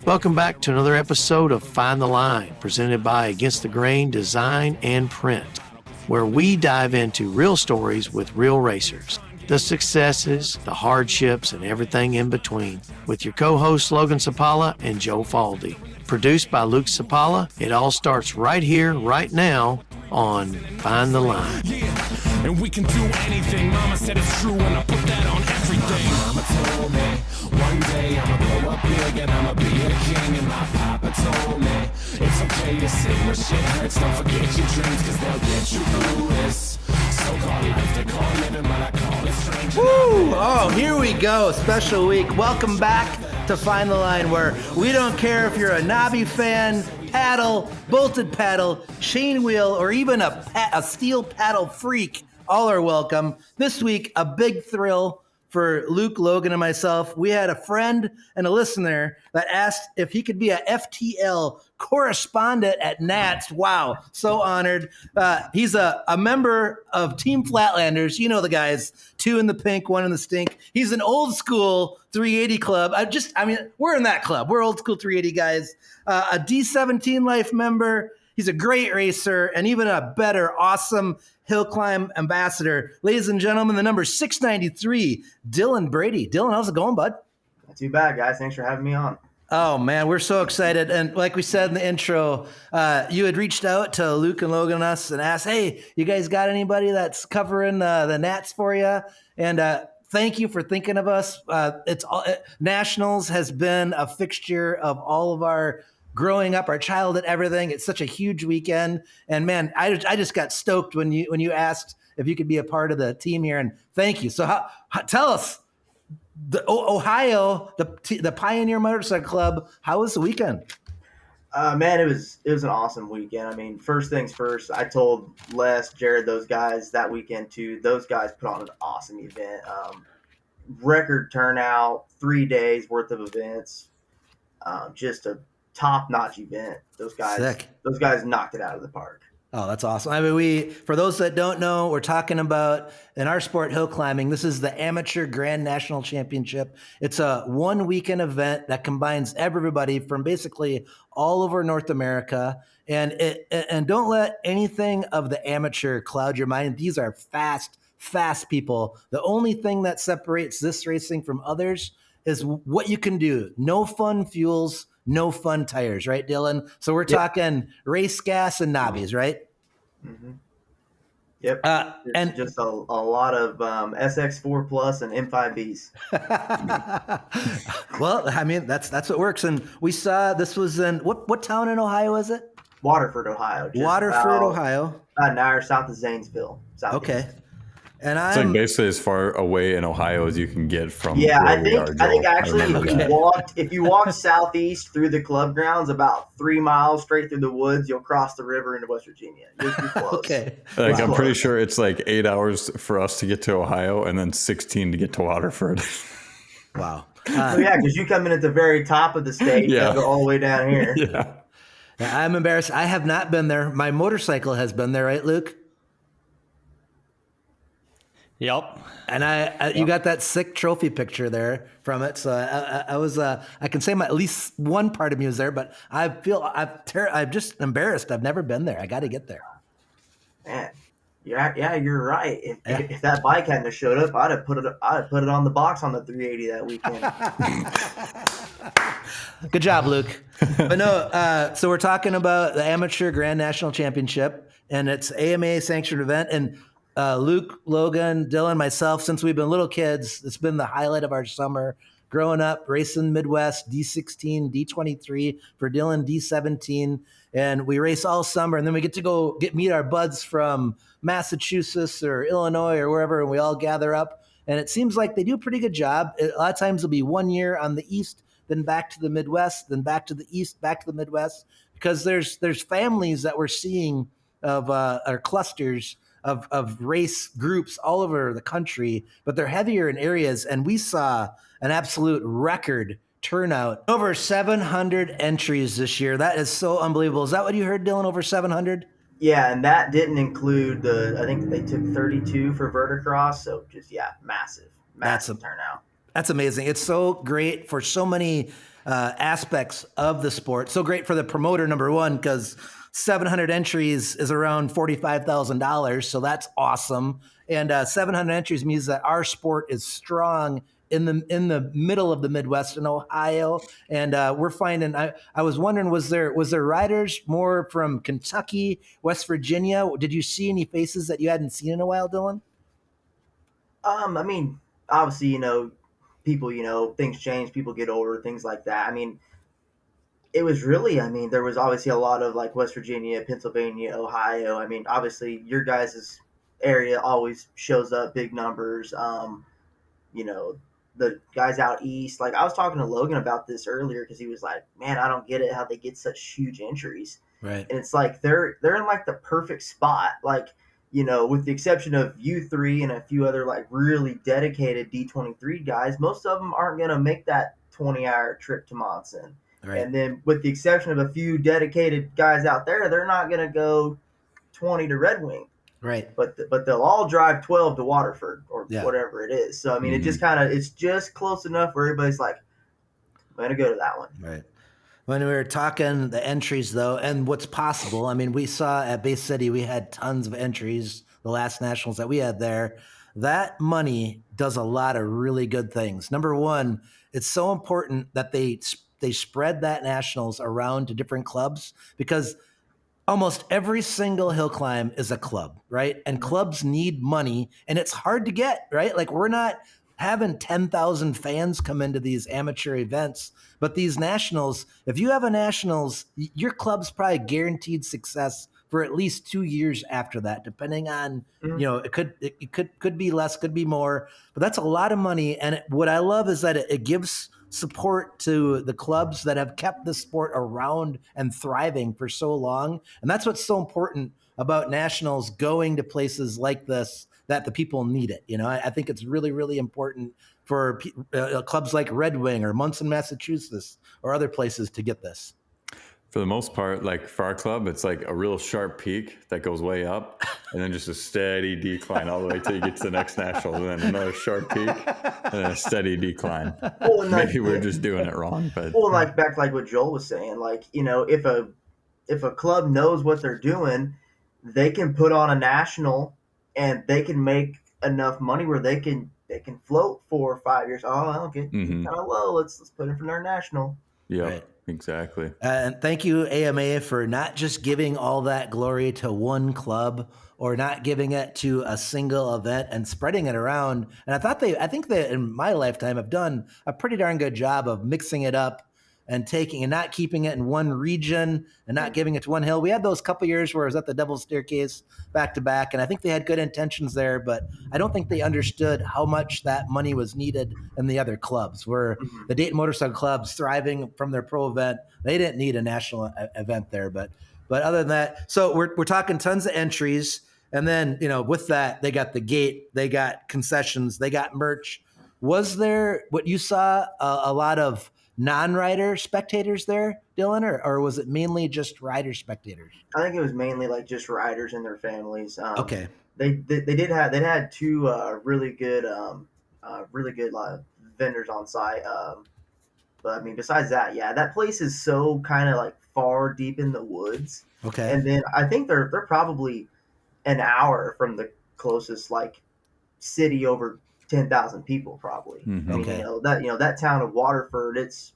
Welcome back to another episode of Find the Line, presented by Against the Grain Design and Print, where we dive into real stories with real racers, the successes, the hardships, and everything in between, with your co-hosts Logan Cipala and Joe Falde. Produced by Luke Cipala, it all starts right here, right now, on Find the Line. Yeah, and we can do anything. Mama said it's true, and I put that on everything. Mama told me one day I'ma blow up big and I'ma be a king. And my papa told me it's okay to sit where shit hurts. Don't forget your dreams, cause they'll get you through this so-called life they call living, but I call it strange. Woo! Oh, here we go. Special week. Welcome back to Find the Line, where we don't care if you're a knobby fan, paddle, bolted paddle, chain wheel, or even a steel paddle freak. All are welcome. This week, a big thrill for Luke, Logan, and myself. We had a friend and a listener that asked if he could be a FTL correspondent at Nats. Wow, so honored. He's a member of Team Flatlanders. You know the guys, 2 in the pink, 1 in the stink. He's an old school 380 club. We're in that club. We're old school 380 guys. A D17 life member. He's a great racer and even a better, awesome Hillclimb ambassador. Ladies and gentlemen, the number 693, Dylan Brady. Dylan, how's it going, bud? Not too bad, guys. Thanks for having me on. Oh, man, we're so excited. And like we said in the intro, you had reached out to Luke and Logan and us and asked, hey, you guys got anybody that's covering the Nats for you? And thank you for thinking of us. Nationals has been a fixture of all of our growing up, our childhood, everything. It's such a huge weekend. And man, I just got stoked when you asked if you could be a part of the team here. And thank you. So tell us, Ohio, the Pioneer Motorcycle Club, how was the weekend? Man, it was an awesome weekend. I mean, first things first, I told Les, Jared, those guys that weekend too. Those guys put on an awesome event. Record turnout, 3 days worth of events. Just a top-notch event. Those guys knocked it out of the park. Oh, that's awesome. I mean, for those that don't know, we're talking about, in our sport, hill climbing, this is the Amateur Grand National Championship. It's a 1 weekend event that combines everybody from basically all over North America. And don't let anything of the amateur cloud your mind. These are fast people. The only thing that separates this racing from others is what you can do. No fun fuels, no fun tires, right, Dylan? So we're talking race gas and knobbies, right? Mm-hmm. Yep. And just a lot of SX4 Plus and M5Bs. Well, I mean, that's what works. And we saw this was in what town in Ohio is it? Waterford, Ohio. Ohio. About an hour south of Zanesville. Okay. And it's like basically as far away in Ohio as you can get from. Yeah, I think actually if you walk southeast through the club grounds about 3 miles straight through the woods, you'll cross the river into West Virginia. You're close. Okay. I'm pretty sure it's like 8 hours for us to get to Ohio and then 16 to get to Waterford. Wow. Because you come in at the very top of the state and go all the way down here. Yeah. I'm embarrassed. I have not been there. My motorcycle has been there, right, Luke? Yep. And you got that sick trophy picture there from it. So I can say at least one part of me was there, but I feel I'm just embarrassed. I've never been there. I got to get there. Man, you're right. If that bike hadn't have showed up, I'd have put it on the box on the 380 that weekend. Good job, Luke. But no, so we're talking about the Amateur Grand National Championship, and it's AMA sanctioned event. And Luke, Logan, Dylan, myself, since we've been little kids, it's been the highlight of our summer. Growing up, racing Midwest, D16, D23, for Dylan, D17. And we race all summer, and then we get to meet our buds from Massachusetts or Illinois or wherever, and we all gather up. And it seems like they do a pretty good job. A lot of times it'll be 1 year on the East, then back to the Midwest, then back to the East, back to the Midwest, because there's families that we're seeing of or clusters of race groups all over the country, but they're heavier in areas. And we saw an absolute record turnout. Over 700 entries this year. That is so unbelievable. Is that what you heard, Dylan? Over 700? Yeah, and that didn't include I think they took 32 for Verticross. So just, massive turnout. That's amazing. It's so great for so many aspects of the sport. So great for the promoter, number one, because 700 entries is around $45,000. So that's awesome. And 700 entries means that our sport is strong in the middle of the Midwest in Ohio. And we're finding, I was wondering, was there riders more from Kentucky, West Virginia? Did you see any faces that you hadn't seen in a while, Dylan? I mean, obviously, people, things change, people get older, things like that. I mean, it was really, I mean, there was obviously a lot of like West Virginia, Pennsylvania, Ohio. I mean, obviously, your guys' area always shows up big numbers. You know, the guys out east, like I was talking to Logan about this earlier because he was like, man, I don't get it how they get such huge entries. Right. And it's like they're in like the perfect spot. Like, with the exception of you three and a few other like really dedicated D23 guys, most of them aren't going to make that 20-hour trip to Monson. Right. And then with the exception of a few dedicated guys out there, they're not going to go 20 to Red Wing. Right. But they'll all drive 12 to Waterford or Yeah. whatever it is. So, I mean, it just kind of, it's just close enough where everybody's like, I'm going to go to that one. Right. When we were talking the entries, though, and what's possible, I mean, we saw at Bay City, we had tons of entries, the last nationals that we had there. That money does a lot of really good things. Number one, it's so important that they spread that nationals around to different clubs because almost every single hill climb is a club, right? And clubs need money and it's hard to get, right? Like we're not having 10,000 fans come into these amateur events, but these nationals, if you have a nationals, your club's probably guaranteed success for at least 2 years after that, depending on, it could be less, could be more, but that's a lot of money. And what I love is that it gives support to the clubs that have kept the sport around and thriving for so long. And that's what's so important about nationals going to places like this, that the people need it. I think it's really, really important for clubs like Red Wing or Munson, Massachusetts, or other places to get this. For the most part, like for our club, it's like a real sharp peak that goes way up and then just a steady decline all the way till you get to the next national, and then another sharp peak and then a steady decline. Well, Maybe we're just doing it wrong, but like back to like what Joel was saying, like, if a club knows what they're doing, they can put on a national and they can make enough money where they can float 4 or 5 years. Oh, I'll get kind of low. Let's put it for their national. Yeah. Right. Exactly. And thank you, AMA, for not just giving all that glory to one club or not giving it to a single event and spreading it around. And I think that in my lifetime have done a pretty darn good job of mixing it up and taking and not keeping it in one region and not giving it to one hill. We had those couple years where it was at the Devil's Staircase back to back, and I think they had good intentions there, but I don't think they understood how much that money was needed in the other clubs. Where the Dayton Motorcycle Club's thriving from their pro event, they didn't need a national event there. But other than that, so we're talking tons of entries, and then with that they got the gate, they got concessions, they got merch. Was there what you saw a lot of non-rider spectators there, Dylan, or was it mainly just rider spectators? I think it was mainly like just riders and their families. Okay. They had two really good vendors on site. But I mean, besides that, yeah, that place is so kind of like far deep in the woods. Okay. And then I think they're probably an hour from the closest like city over 10,000 people probably. Mm-hmm. I mean, Okay. that town of Waterford, it's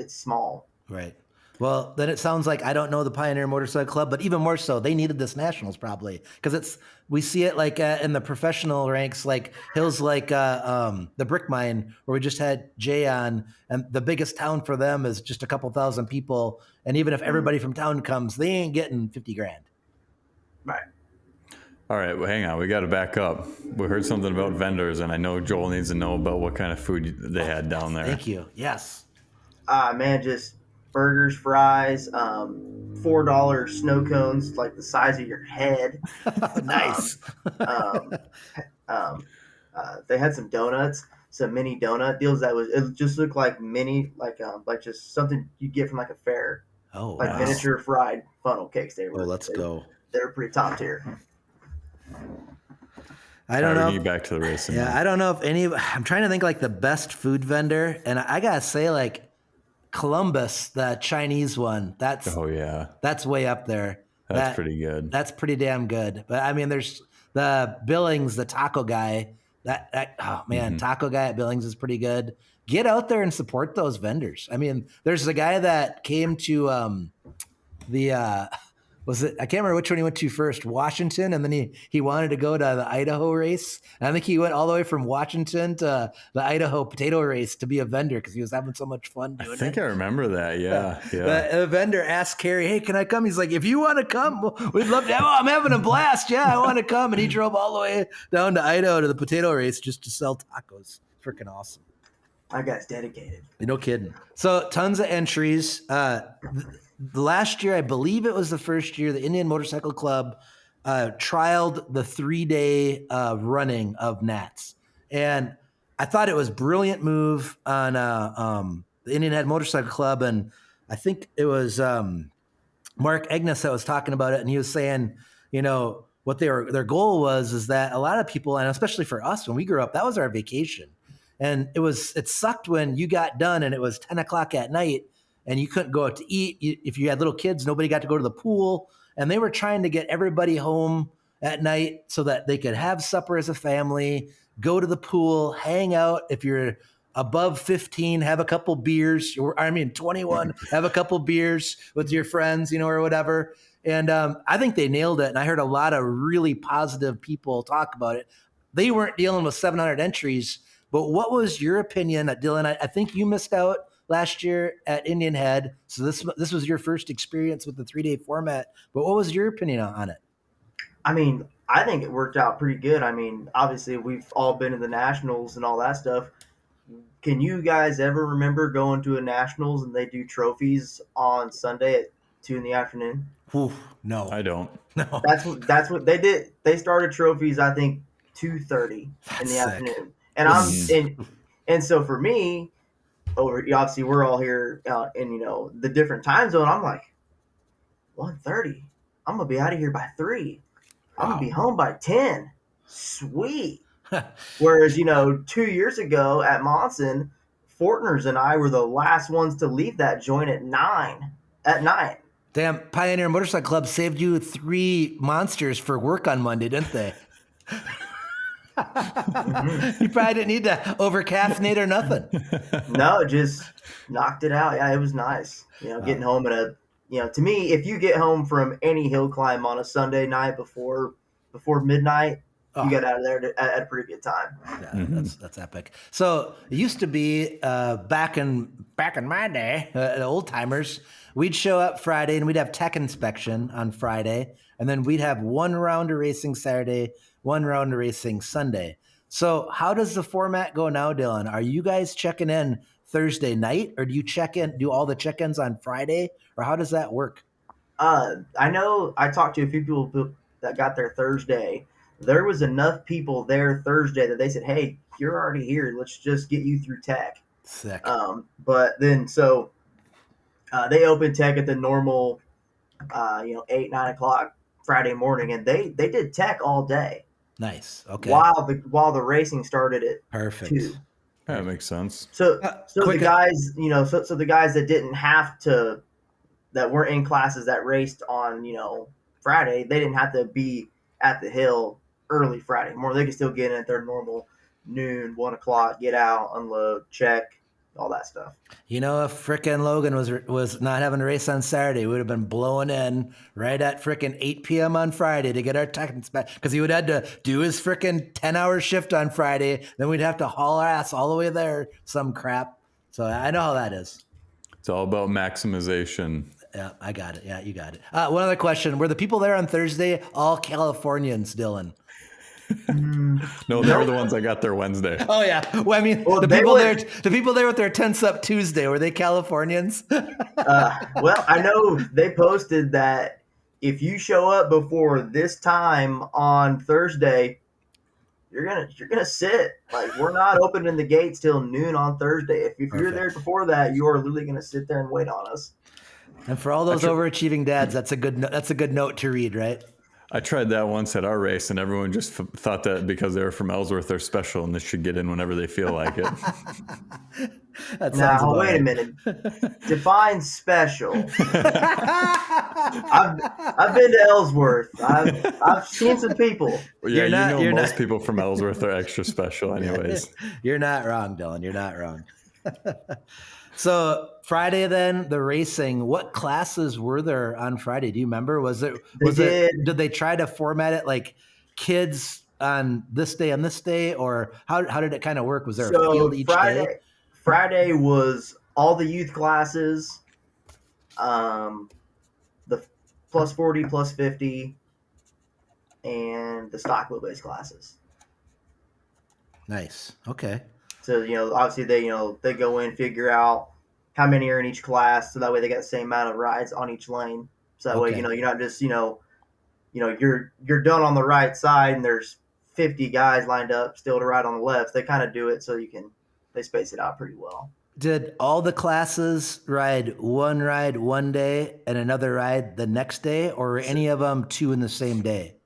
small. Right. Well, then it sounds like I don't know the Pioneer Motorcycle Club, but even more so, they needed this nationals probably because we see it like in the professional ranks, like hills like the Brick Mine, where we just had Jay on, and the biggest town for them is just a couple thousand people, and even if everybody from town comes, they ain't getting $50,000. Right. All right, well, hang on. We got to back up. We heard something about vendors, and I know Joel needs to know about what kind of food they had down there. Thank you. Yes. Man, just burgers, fries, $4 snow cones like the size of your head. Nice. They had some donuts, some mini donut deals it just looked like mini, like just something you get from like a fair. Oh, like wow. miniature fried funnel cakes. Oh, let's go. They were pretty top tier. I don't We know. can get back to the racing. Yeah, now. I don't know if I'm trying to think like the best food vendor, and I gotta say like Columbus, the Chinese one. That's way up there. That's pretty good. That's pretty damn good. But I mean, there's the Billings, the taco guy. Taco guy at Billings is pretty good. Get out there and support those vendors. I mean, there's a guy that came to was it? I can't remember which one he went to first, Washington, and then he wanted to go to the Idaho race. And I think he went all the way from Washington to the Idaho potato race to be a vendor because he was having so much fun doing it. I think I remember that. Yeah. The vendor asked Carrie, "Hey, can I come?" He's like, "If you want to come, we'd love to." I'm having a blast. Yeah, I want to come. And he drove all the way down to Idaho to the potato race just to sell tacos. Freaking awesome. That guy's dedicated. No kidding. So tons of entries. Last year, I believe it was the first year, the Indian Motorcycle Club trialed the 3-day running of Nats. And I thought it was a brilliant move on the Indian Head Motorcycle Club. And I think it was Mark Agnes that was talking about it. And he was saying, what their goal is that a lot of people, and especially for us when we grew up, that was our vacation. And it sucked when you got done and it was 10 o'clock at night and you couldn't go out to eat. If you had little kids, nobody got to go to the pool. And they were trying to get everybody home at night so that they could have supper as a family, go to the pool, hang out. If you're above 15, have a couple beers. 21, have a couple beers with your friends, or whatever. And I think they nailed it. And I heard a lot of really positive people talk about it. They weren't dealing with 700 entries. But what was your opinion, Dylan? I think you missed out last year at Indian Head. So this was your first experience with the 3-day format. But what was your opinion on it? I mean, I think it worked out pretty good. I mean, obviously, we've all been in the Nationals and all that stuff. Can you guys ever remember going to a Nationals and they do trophies on Sunday at 2 in the afternoon? Ooh, no. I don't. No. That's what they did. They started trophies, I think, 2:30 in the afternoon. And so for me, obviously we're all here in the different time zone. I'm like 1:30. I'm gonna be out of here by 3. I'm gonna be home by 10. Sweet. Whereas 2 years ago at Monson, Fortners and I were the last ones to leave that joint at 9. Damn, Pioneer Motorcycle Club saved you 3 monsters for work on Monday, didn't they? You probably didn't need to over caffeinate or nothing. No, just knocked it out. Yeah, it was nice. Getting home at to me, if you get home from any hill climb on a Sunday night before midnight, you get out of there at a pretty good time. Yeah, that's epic. So it used to be back in my day, the old timers, we'd show up Friday and we'd have tech inspection on Friday, and then we'd have 1 round of racing Saturday, 1 round of racing Sunday. So how does the format go now, Dylan? Are you guys checking in Thursday night, or do you do all the check-ins on Friday, or how does that work? I know I talked to a few people that got there Thursday. There was enough people there Thursday that they said, "Hey, you're already here. Let's just get you through tech." Sick. But then they opened tech at the normal, 8, 9 o'clock Friday morning, and they did tech all day. Nice. Okay. While the racing started at Perfect. 2. That makes sense. So the guys, so the guys that didn't have to, that weren't in classes that raced on, Friday, they didn't have to be at the hill early Friday morning. They could still get in at their normal noon, 1 o'clock, get out, unload, check, all that stuff. If frickin' Logan was not having a race on Saturday, we would have been blowing in right at frickin' 8 p.m. on Friday to get our tech inspection, because he would have had to do his frickin' 10-hour shift on Friday. Then we'd have to haul our ass all the way there, some crap. So I know how that is. It's all about maximization. Yeah, I got it. Yeah, you got it. One other question. Were the people there on Thursday all Californians, Dylan? No, they were the ones that got there Wednesday. Oh yeah. Well, I mean, the people there with their tents up Tuesday, were they Californians? Well, I know they posted that if you show up before this time on Thursday, you're gonna sit. Like, we're not opening the gates till noon on Thursday. If you're there before that, you are literally gonna sit there and wait on us. And for all those overachieving dads, that's a good note to read, right? I tried that once at our race, and everyone just thought that because they were from Ellsworth, they're special and they should get in whenever they feel like it. That sounds Now, about wait a right. minute. Define special. I've been to Ellsworth. I've seen some people. Yeah, You're most not- people from Ellsworth are extra special anyways. You're not wrong, Dylan. You're not wrong. So Friday, then the racing. What classes were there on Friday? Do you remember? Did they try to format it like kids on this day and this day, or how did it kind of work? Was there a field each day? Friday was all the youth classes, the plus 40, plus 50, and the stock wheelbase classes. Nice. Okay. So, obviously they go in, figure out how many are in each class, so that way they got the same amount of rides on each lane. So that way, you're not just, you're done on the right side and there's 50 guys lined up still to ride on the left. They kind of do it so they space it out pretty well. Did all the classes ride one day and another ride the next day, or were any of them two in the same day?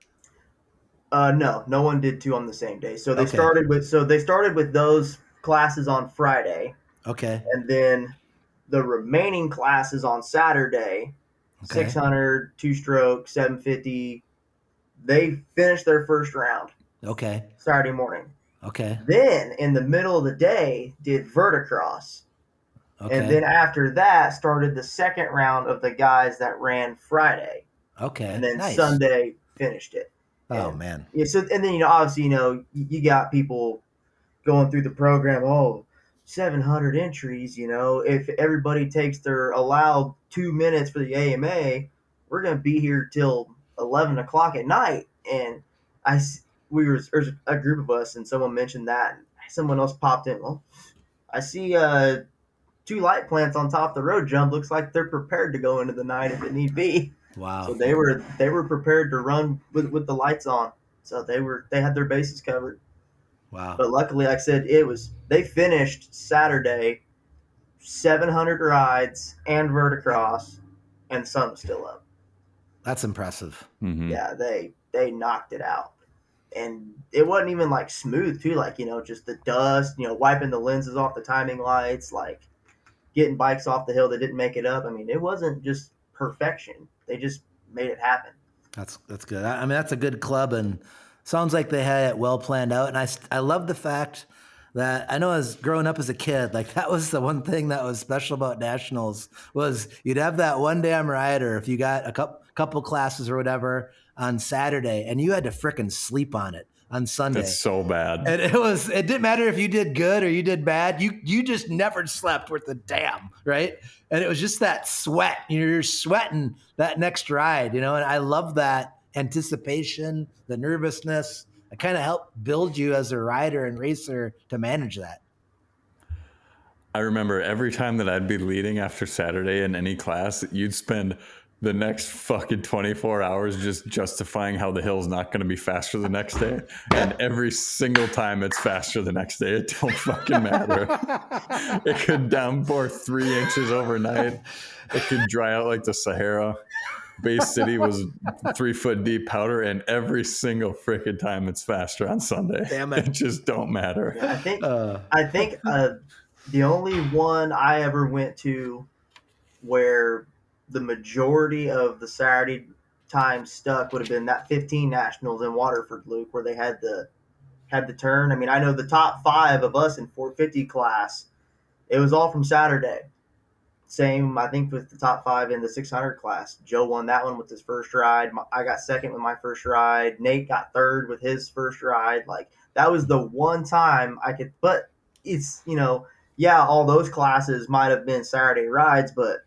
No one did two on the same day. So they started with those classes on Friday. Okay. And then the remaining classes on Saturday, 600, two-stroke, 750, they finished their first round. Okay. Saturday morning. Okay. Then in the middle of the day did verticross. Okay. And then after that started the second round of the guys that ran Friday. Okay. And then nice. Sunday finished it. Oh, man. Yeah. So, and then, obviously, you got people going through the program. 700 entries, if everybody takes their allowed 2 minutes for the AMA, we're going to be here till 11 o'clock at night. And there's a group of us, and someone mentioned that. Someone else popped in. Well, I see 2 light plants on top of the road jump. Looks like they're prepared to go into the night if it need be. Wow. So they were prepared to run with the lights on. So they had their bases covered. Wow. But luckily, like I said, they finished Saturday 700 rides and verticross, and the sun was still up. That's impressive. Mm-hmm. Yeah, they knocked it out. And it wasn't even like smooth too, like, just the dust, wiping the lenses off the timing lights, like getting bikes off the hill that didn't make it up. I mean, it wasn't just perfection. They just made it happen. That's good. I mean, that's a good club, and sounds like they had it well planned out. And I love the fact that I know as growing up as a kid, like that was the one thing that was special about nationals was you'd have that one damn rider if you got a couple classes or whatever on Saturday, and you had to frickin' sleep on it on Sunday. It's so bad. And it didn't matter if you did good or you did bad. You just never slept worth a damn, right? And it was just that sweat. You're sweating that next ride, and I love that anticipation, the nervousness. It kind of helped build you as a rider and racer to manage that. I remember every time that I'd be leading after Saturday in any class, you'd spend the next fucking 24 hours just justifying how the hill's not going to be faster the next day. And every single time it's faster the next day, it don't fucking matter. It could downpour 3 inches overnight. It could dry out like the Sahara. Bay City was 3 foot deep powder, and every single freaking time it's faster on Sunday. Damn it. It just don't matter. I think the only one I ever went to where the majority of the Saturday time stuck would have been that 15 Nationals in Waterford, Luke, where they had the turn. I mean, I know the top 5 of us in 450 class, it was all from Saturday. Same, I think, with the top 5 in the 600 class. Joe won that one with his first ride. I got second with my first ride. Nate got third with his first ride. Like, that was the one time I could, but it's, all those classes might have been Saturday rides, but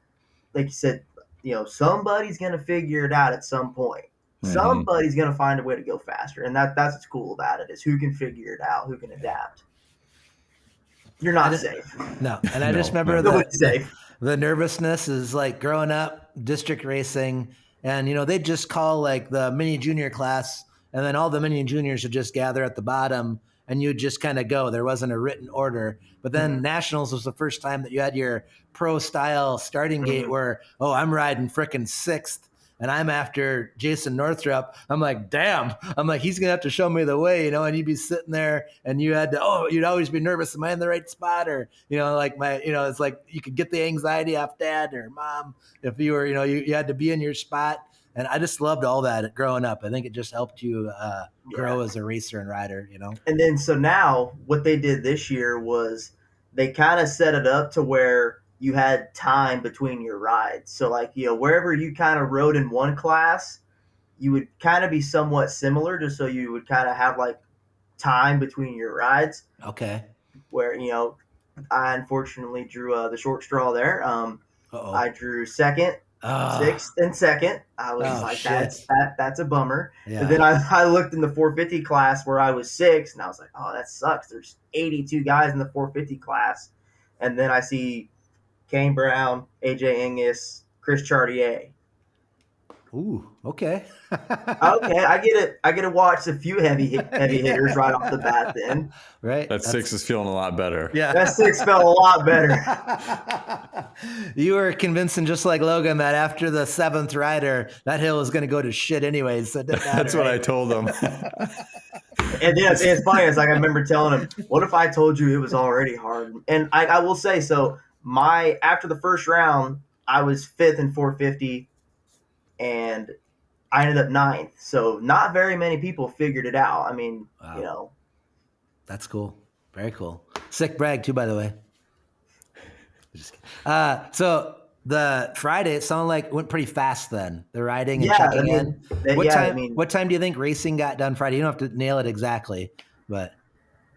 like you said, somebody's going to figure it out at some point. Mm-hmm. Somebody's going to find a way to go faster. And that's what's cool about it, is who can figure it out, who can adapt. You're not safe. No. And I just remember the nervousness is like growing up, district racing, and, they'd just call like the mini junior class, and then all the mini juniors would just gather at the bottom, and you'd just kind of go. There wasn't a written order. But then Nationals was the first time that you had your pro style starting gate where, I'm riding frickin' 6th. and I'm after Jason Northrup. I'm like, damn. I'm like, he's gonna have to show me the way, and you'd be sitting there, and you had to, you'd always be nervous. Am I in the right spot? Or like it's like you could get the anxiety off dad or mom if you were, you had to be in your spot. And I just loved all that growing up. I think it just helped you grow as a racer and rider, And then so now what they did this year was they kind of set it up to where you had time between your rides. So like, wherever you kind of rode in one class, you would kind of be somewhat similar, just so you would kind of have like time between your rides. Okay. Where, I unfortunately drew the short straw there. I drew second, sixth, and second. I was like, shit. that's a bummer. Yeah. And then I looked in the 450 class where I was sixth, and I was like, oh, that sucks. There's 82 guys in the 450 class. And then I see Kane Brown, AJ Angus, Chris Chartier. Ooh, okay. Okay, I get it. I get to watch a few heavy hitters right off the bat then. Right. That six is feeling a lot better. Yeah. That six felt a lot better. You were convincing, just like Logan, that after the seventh rider, that hill was going to go to shit anyways. So That's what I told him. And then it's funny. It's like I remember telling him, "What if I told you it was already hard?" And I will say, so after the first round, I was fifth in 450, and I ended up ninth. So not very many people figured it out. I mean, wow. That's cool. Very cool. Sick brag too, by the way. Just kidding. So the Friday, it sounded like it went pretty fast then. The riding and checking in. What time do you think racing got done Friday? You don't have to nail it exactly, but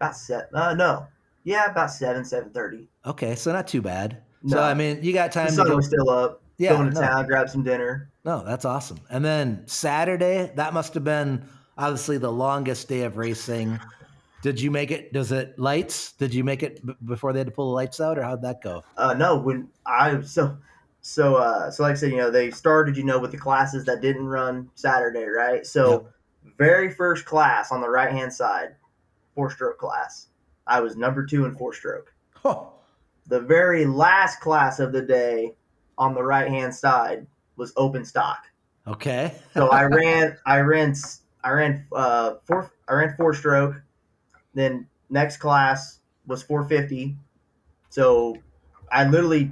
about 7:30. Okay, so not too bad. No. So I mean, you got time the sun to go. was still up. Yeah, going to town, grab some dinner. No, that's awesome. And then Saturday, that must have been obviously the longest day of racing. Did you make it? Does it lights? Did you make it before they had to pull the lights out, or how'd that go? No, when so like I said, they started, with the classes that didn't run Saturday, right? So very first class on the right hand side, 4-stroke class. I was number 2 in 4-stroke. Oh. The very last class of the day on the right hand side was open stock. Okay. So I ran 4-stroke. Then next class was 450. So I literally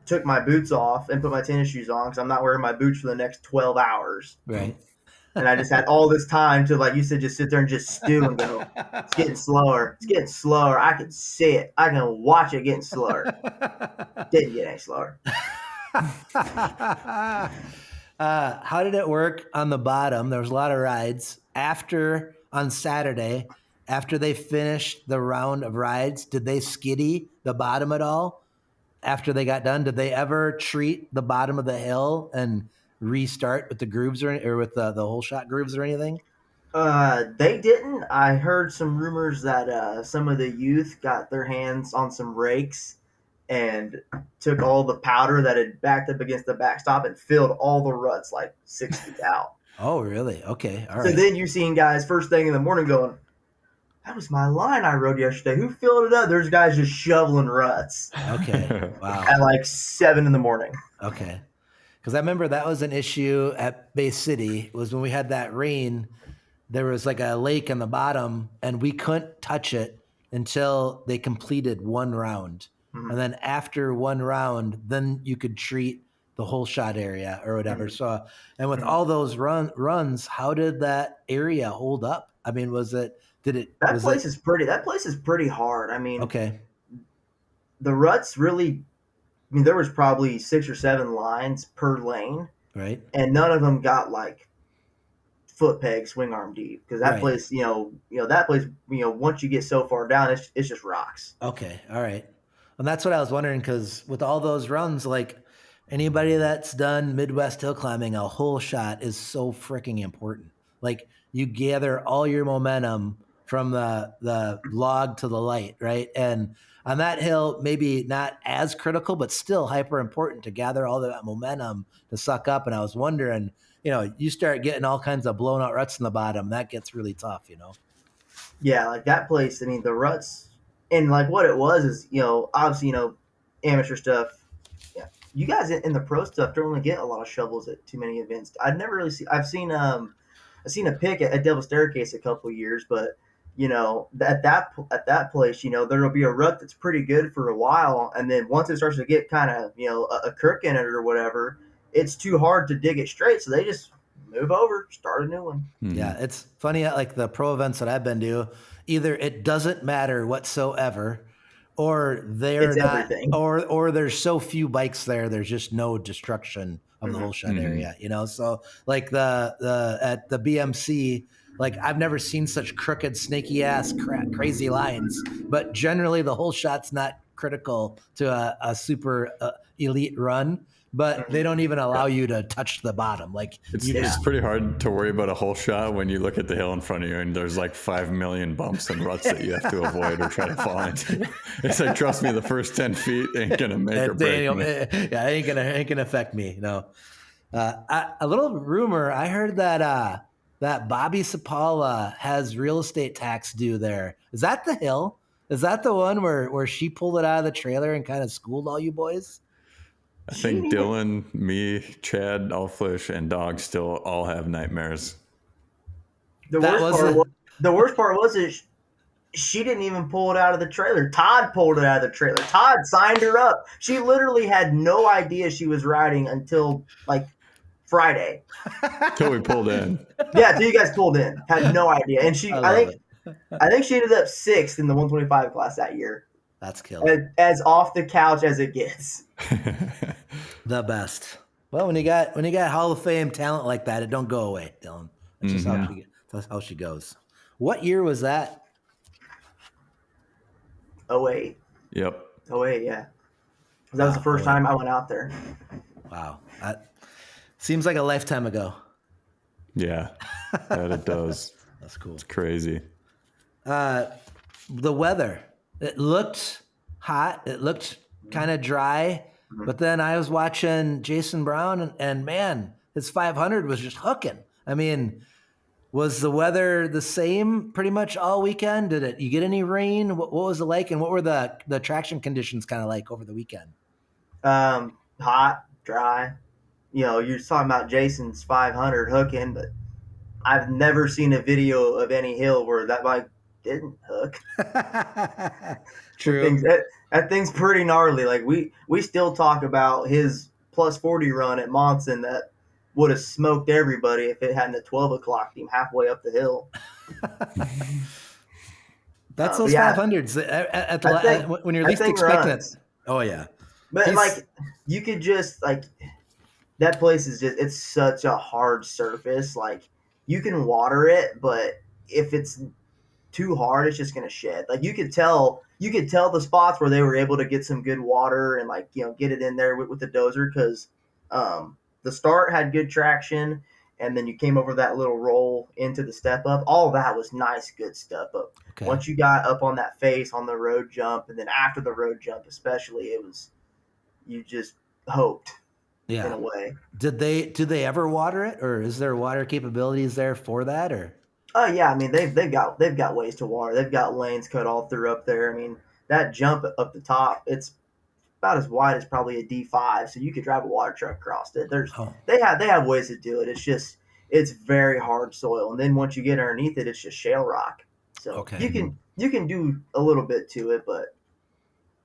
took my boots off and put my tennis shoes on because I'm not wearing my boots for the next 12 hours. Right. And I just had all this time to, like you said, just sit there and just stew and go, it's getting slower. It's getting slower. I can see it. I can watch it getting slower. Didn't get any slower. How did it work on the bottom? There was a lot of rides. On Saturday, after they finished the round of rides, did they skiddy the bottom at all? After they got done, did they ever treat the bottom of the hill and restart with the grooves or with the whole shot grooves or anything? They didn't. I heard some rumors that some of the youth got their hands on some rakes and took all the powder that had backed up against the backstop and filled all the ruts like 6 feet out. Oh, really? Okay. All right. So then you're seeing guys first thing in the morning going, that was my line I rode yesterday. Who filled it up? There's guys just shoveling ruts. Okay. Wow. At like 7 in the morning. Okay. Because I remember that was an issue at Bay City, was when we had that rain. There was like a lake on the bottom, and we couldn't touch it until they completed one round. Mm-hmm. And then after one round, then you could treat the whole shot area or whatever. Mm-hmm. So, and with all those runs, how did that area hold up? I mean, That place is pretty hard. I mean, okay. The ruts really, there was probably 6 or 7 lines per lane. Right. And none of them got like foot peg swing arm deep. Because that place, that place, once you get so far down, it's just rocks. Okay. All right. And that's what I was wondering, because with all those runs, like anybody that's done Midwest hill climbing, a whole shot is so freaking important. Like you gather all your momentum from the log to the light, right? And on that hill, maybe not as critical, but still hyper important to gather all that momentum to suck up. And I was wondering, you start getting all kinds of blown out ruts in the bottom, that gets really tough, Yeah, like that place, the ruts, and like what it was is, obviously, amateur stuff, yeah, you guys in the pro stuff don't really get a lot of shovels at too many events. I've never really seen. I've seen a pick at Devil's Staircase a couple of years, but at that place, there'll be a rut that's pretty good for a while, and then once it starts to get kind of a crook in it or whatever, it's too hard to dig it straight, so they just move over, start a new one. Yeah, it's funny, like the pro events that I've been to, either it doesn't matter whatsoever, or they're It's not, everything. or there's so few bikes there, there's just no destruction of the whole shed area, So like the at the BMC, like I've never seen such crooked, snaky ass, crazy lines, but generally the whole shot's not critical to a super elite run. But they don't even allow you to touch the bottom. Like it's pretty hard to worry about a whole shot when you look at the hill in front of you and there's like 5 million bumps and ruts that you have to avoid or try to fall into. It's like, trust me, the first 10 feet ain't gonna make or break me. Yeah, it ain't gonna affect me. No. A little rumor. I heard that that Bobby Cipala has real estate tax due there. Is that the hill? Is that the one where she pulled it out of the trailer and kind of schooled all you boys? I think Dylan, me, Chad, Allfish, and Dog still all have nightmares. The worst part was is she didn't even pull it out of the trailer. Todd pulled it out of the trailer. Todd signed her up. She literally had no idea she was riding until like Friday. Till we pulled in. Yeah, till you guys pulled in. Had no idea. And I think she ended up 6th in the 125 class that year. That's killer. As off the couch as it gets. The best. Well, when you got Hall of Fame talent like that, it don't go away, Dylan. That's just how she goes. What year was that? 08. Yep. 08, yeah. That was the first time I went out there. Wow. That seems like a lifetime ago. Yeah, that it does. That's cool. It's crazy. The weather. It looked hot. It looked kind of dry. But then I was watching Jason Brown, and man, his 500 was just hooking. I mean, was the weather the same pretty much all weekend? Did you get any rain? What was it like? And what were the traction conditions kind of like over the weekend? Hot, dry. You're talking about Jason's 500 hooking, but I've never seen a video of any hill where that bike didn't hook. True. That thing's pretty gnarly. Like we still talk about his plus 40 run at Monson that would have smoked everybody if it hadn't at 12 o'clock team halfway up the hill. That's those 500s when you're least expecting it. Oh yeah. But you could just that place is just, it's such a hard surface. Like you can water it, but if it's too hard, it's just going to shed. Like you could tell the spots where they were able to get some good water and get it in there with the dozer. Cause, the start had good traction and then you came over that little roll into the step up. All that was nice, good stuff. But once you got up on that face on the road jump, and then after the road jump, especially, you just hoped. Yeah. In a way. Did they ever water it, or is there water capabilities there for that, or? Oh yeah, I mean they've got ways to water. They've got lanes cut all through up there. I mean that jump up the top, it's about as wide as probably a D5, so you could drive a water truck across it. They have ways to do it. It's very hard soil, and then once you get underneath it, it's just shale rock. So you can do a little bit to it, but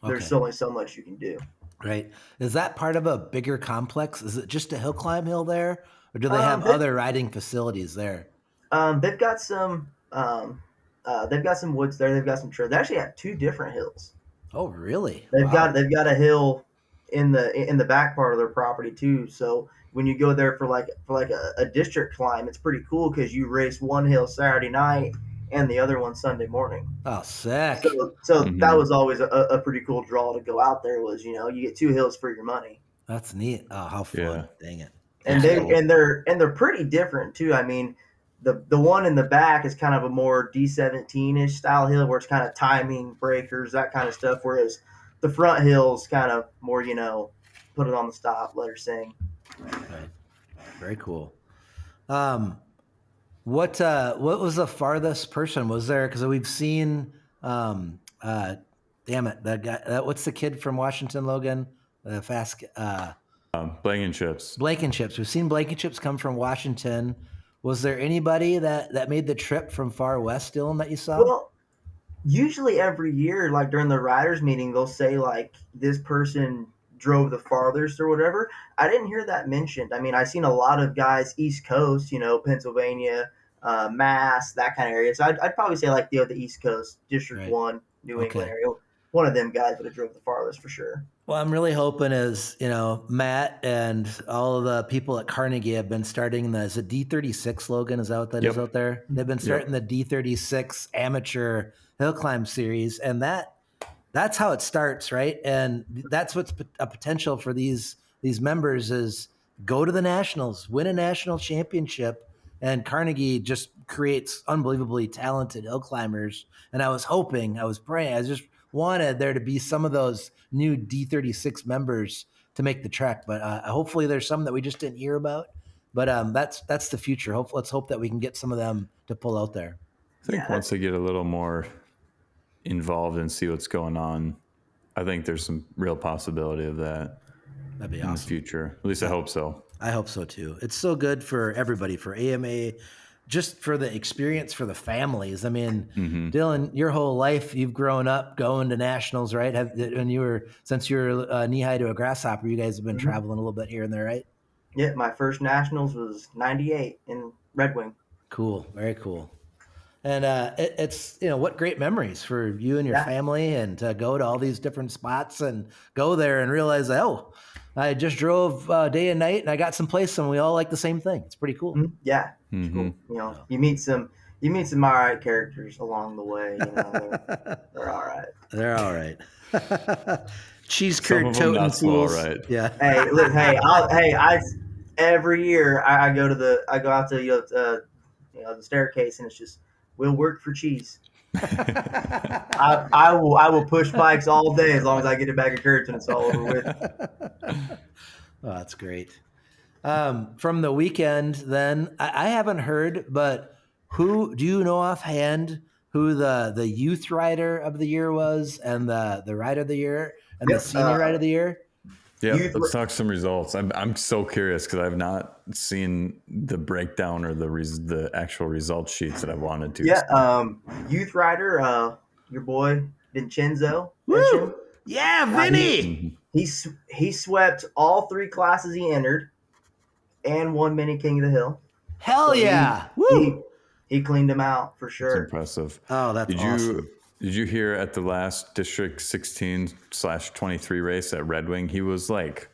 there's only so much you can do. Right. Is that part of a bigger complex? Is it just a hill climb hill there, or do they have other riding facilities there? They've got some woods there. They've got some trails. They actually have 2 different hills. Oh, really? They've got a hill in the back part of their property too. So when you go there for a district climb, it's pretty cool because you race one hill Saturday night and the other one Sunday morning. Oh, sick! So that was always a pretty cool draw to go out there. Was you get 2 hills for your money. That's neat. Oh, how fun! Yeah. Dang it! And they're pretty different too. I mean, the one in the back is kind of a more D17-ish style hill where it's kind of timing breakers, that kind of stuff. Whereas the front hill's kind of more, put it on the stop, let her sing. Right. Very cool. What was the farthest person? Was there, because we've seen damn it, that guy, what's the kid from Washington, Logan? fast Blankenship's. Blankenship's. We've seen Blankenship's come from Washington. Was there anybody that made the trip from far west, Dylan, that you saw? Well, usually every year, like during the riders meeting, they'll say like this person drove the farthest or whatever. I didn't hear that mentioned. I mean, I've seen a lot of guys East Coast, Pennsylvania, Mass, that kind of area. So I'd probably say like the East Coast, District Right. 1, New England Okay. area. One of them guys would have drove the farthest for sure. Well, I'm really hoping Matt and all of the people at Carnegie have been starting is it D36, Logan? Is that what that is Yep. out there? They've been starting the D36 amateur hill climb series, and that's how it starts, right? And that's what's a potential for these members is go to the nationals, win a national championship, and Carnegie just creates unbelievably talented hill climbers. And I was hoping, I was praying, I just wanted there to be some of those new D36 members to make the trek, but hopefully there's some that we just didn't hear about. But that's the future. Let's hope that we can get some of them to pull out there. I think once they get a little more involved and see what's going on, I think there's some real possibility of that That'd be in the awesome. future. At least I hope so. I hope so too. It's so good for everybody, for AMA, just for the experience for the families. I mean, Dylan, your whole life you've grown up going to nationals, right? Since you were knee high to a grasshopper, you guys have been traveling a little bit here and there, right? Yeah, my first nationals was 98 in Red Wing. Cool, very cool. And it's what great memories for you and your family, and to go to all these different spots and go there and realize, I just drove day and night and I got someplace and we all like the same thing. It's pretty cool. Yeah, it's cool. You meet some all right characters along the way. They're all right. They're all right. Cheese Some curd of them toting not so fools. all right. Yeah. Hey, look, every year I go out to the staircase and it's just we'll work for cheese. I will push bikes all day as long as I get a bag of curds and it's all over with. Oh, that's great. From the weekend, then I haven't heard, but who do you know offhand who the youth rider of the year was, and the rider of the year, and the senior rider of the year? Yeah, let's talk some results. I'm so curious because I've not seen the breakdown or the actual result sheets that I wanted to. Yeah, youth rider, your boy Vincenzo. Woo! Yeah, Vinny. He swept all 3 classes he entered, and won mini King of the Hill. Hell yeah! Woo! He cleaned him out for sure. That's impressive. Oh, that's awesome. Did you hear at the last District 16/23 race at Red Wing, he was like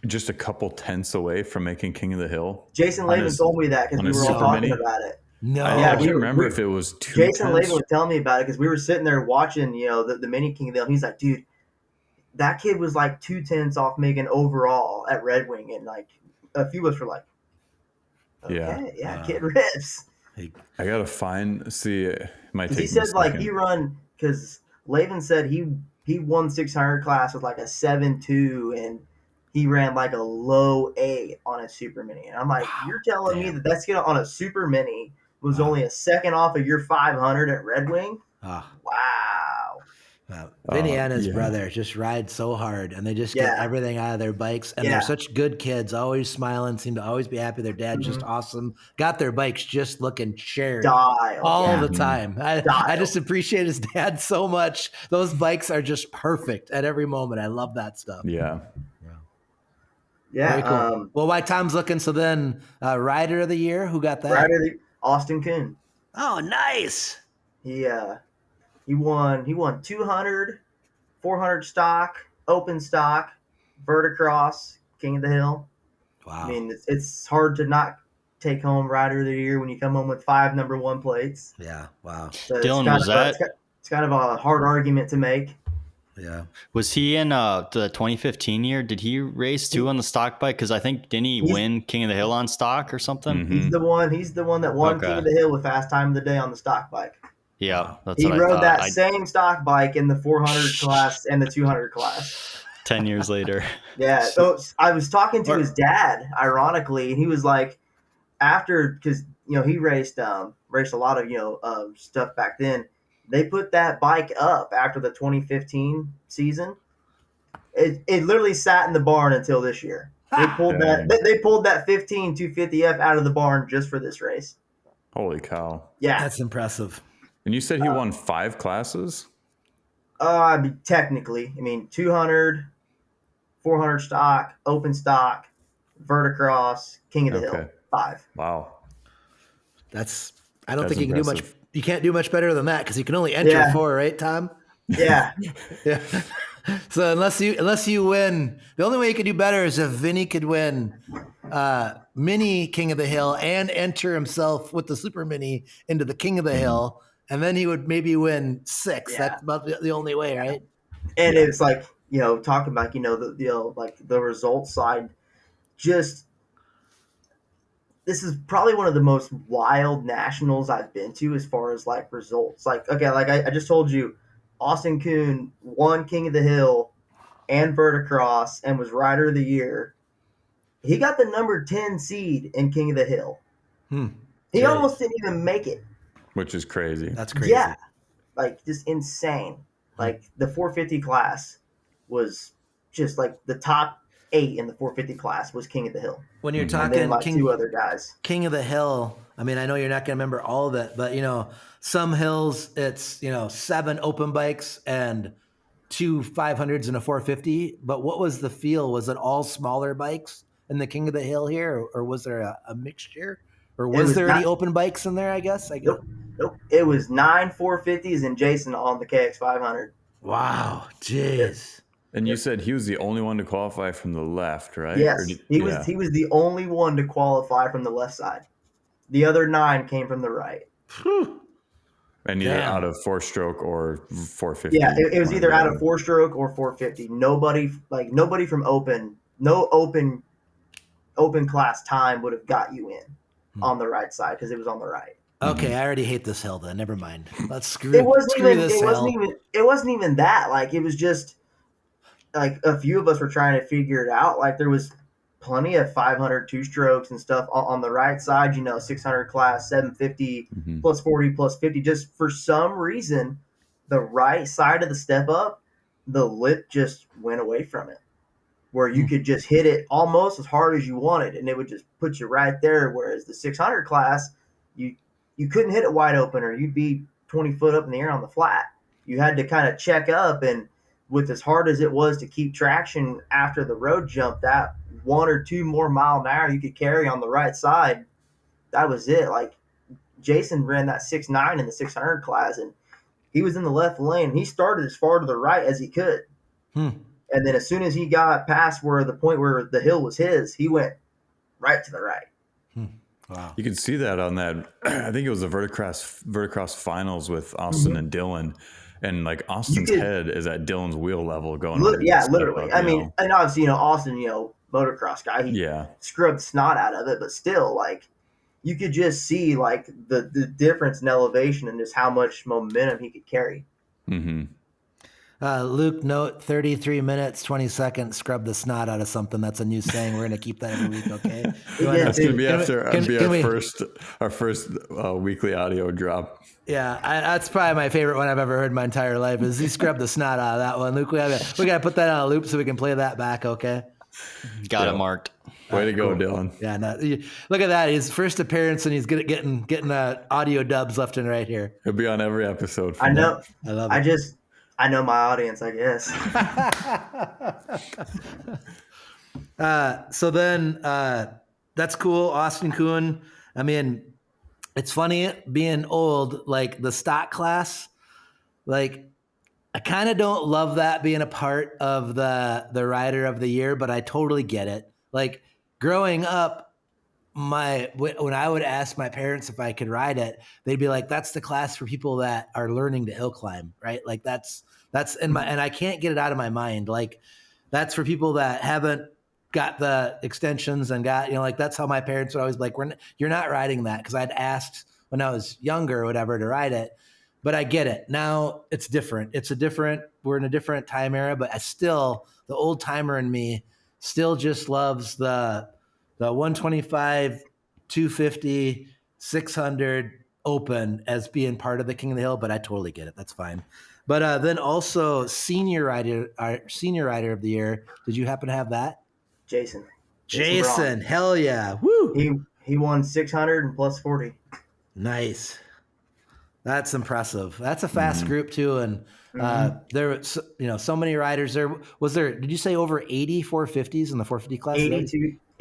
just a couple tenths away from making King of the Hill? Jason Lavin told me that because we were all talking about it. No, I can't remember if it was 2 Jason tenths. Lavin was telling me about it because we were sitting there watching, the mini King of the Hill. He's like, dude, that kid was like 2 tenths off making overall at Red Wing, and like a few of us were like, okay, kid rips. I gotta see. It might take. He said like he run because Lavin said he won 600 class with like a 7.2 and he ran like a low 8 on a super mini. And I'm like, you're telling me that's gonna on a super mini was only a second off of your 500 at Red Wing? Wow. Vinny and his brother just ride so hard, and they just get everything out of their bikes, and they're such good kids, always smiling, seem to always be happy. Their dad's just awesome. Got their bikes just looking shared all the time. I just appreciate his dad so much. Those bikes are just perfect at every moment. I love that stuff. Yeah. Very cool. Well, while Tom's looking, so then rider of the year, who got that? Rider of the Austin Kuhn. Oh, nice. He won 200, 400 stock, open stock, verticross, King of the Hill. Wow. I mean, it's hard to not take home Rider of the Year when you come home with 5 number 1 plates. Yeah, wow. So Dylan, it's kind of a hard argument to make. Yeah. Was he in the 2015 year? Did he race too on the stock bike? Because I think didn't he win King of the Hill on stock or something? He's the one that won King of the Hill with fast time of the day on the stock bike. Yeah, that's he what rode I thought. that same stock bike in the 400 class and the 200 class. 10 years later. Yeah. So I was talking to his dad, ironically, and he was like, after, because he raced a lot of stuff back then. They put that bike up after the 2015 season, It literally sat in the barn until this year. They pulled they pulled that 15 250F out of the barn just for this race. Holy cow. Yeah. That's impressive. And you said he won 5 classes? Technically, I mean, 200, 400 stock, open stock, verticross, King of the Hill, 5. Wow. I don't think you can do much. impressive. You can't do much better than that because you can only enter 4, right, Tom? Yeah. Yeah. So unless you win, the only way you could do better is if Vinny could win mini King of the Hill and enter himself with the super mini into the King of the Hill, and then he would maybe win 6. Yeah. That's about the only way, right? And it's like, talking about, like the results side, just this is probably one of the most wild nationals I've been to as far as like results. Like, okay, like I just told you, Austin Kuhn won King of the Hill and Verticross and was Rider of the Year. He got the number 10 seed in King of the Hill. He almost didn't even make it. Which is crazy. That's crazy. Yeah. Like, just insane. Like, the 450 class was just like the top 8 in the 450 class was King of the Hill. When you're And talking then like 2 other guys. King of the Hill, I mean, I know you're not going to remember all of it, but some hills it's 7 open bikes and 2 500s and a 450. But what was the feel? Was it all smaller bikes in the King of the Hill here, or was there a mixture, or was there any open bikes in there? I guess. Nope. It was 9 450s and Jason on the KX 500. Wow, jeez. And you said he was the only one to qualify from the left, right? Yes, he was the only one to qualify from the left side. The other 9 came from the right. And either out of 4-stroke or 450. Yeah, it was either out of 4-stroke or 450. Nobody from open, no open class time would have got you in on the right side because it was on the right. Okay, I already hate this hill then. Never mind. Let's screw It wasn't this even that. Like, it was just like a few of us were trying to figure it out. Like, there was plenty of 500 2-strokes and stuff on the right side, 600 class, 750 plus 40 plus 50. Just for some reason, the right side of the step up, the lip just went away from it, where you could just hit it almost as hard as you wanted, and it would just put you right there. Whereas the 600 class, you couldn't hit it wide open, or you'd be 20 foot up in the air on the flat. You had to kind of check up, and with as hard as it was to keep traction after the road jump, that 1 or 2 more mile an hour you could carry on the right side, that was it. Like, Jason ran that 6.9 in the 600 class, and he was in the left lane. He started as far to the right as he could. And then as soon as he got past the point where the hill was his, he went right to the right. Wow. You could see that on that. I think it was the Verticross finals with Austin and Dylan. And like Austin's head is at Dylan's wheel level going on. Yeah, literally. I mean, and obviously, Austin, motocross guy, he scrubbed snot out of it, but still, like, you could just see like the difference in elevation and just how much momentum he could carry. Luke, note 33 minutes, 20 seconds, scrub the snot out of something. That's a new saying. We're going to keep that every week, okay? That's going to be our first weekly audio drop. Yeah, that's probably my favorite one I've ever heard in my entire life is he scrubbed the snot out of that one. Luke, we got to put that on a loop so we can play that back, okay? Got it marked. Way to go, Dylan. Yeah, look at that. His first appearance, and he's good at getting audio dubs left and right here. He'll be on every episode. I know. I love it. I know my audience, I guess. So then that's cool. Austin Kuhn. I mean, it's funny being old, like the stock class, like I kind of don't love that being a part of the rider of the year, but I totally get it. Like growing up, when I would ask my parents if I could ride it, they'd be like, that's the class for people that are learning to hill climb, right? Like that's and I can't get it out of my mind. Like that's for people that haven't got the extensions and got, like that's how my parents would always be like, you're not riding that. Cause I'd asked when I was younger or whatever to ride it, but I get it. Now it's different. We're in a different time era, but the old timer in me still just loves the 125, 250, 600 open as being part of the King of the Hill, but I totally get it. That's fine. But then also senior rider of the year. Did you happen to have that? Jason. Jason, hell yeah. Woo. He won 600 and plus 40. Nice. That's impressive. That's a fast group too. And there were, so many riders there. Did you say over 80 450s in the 450 class?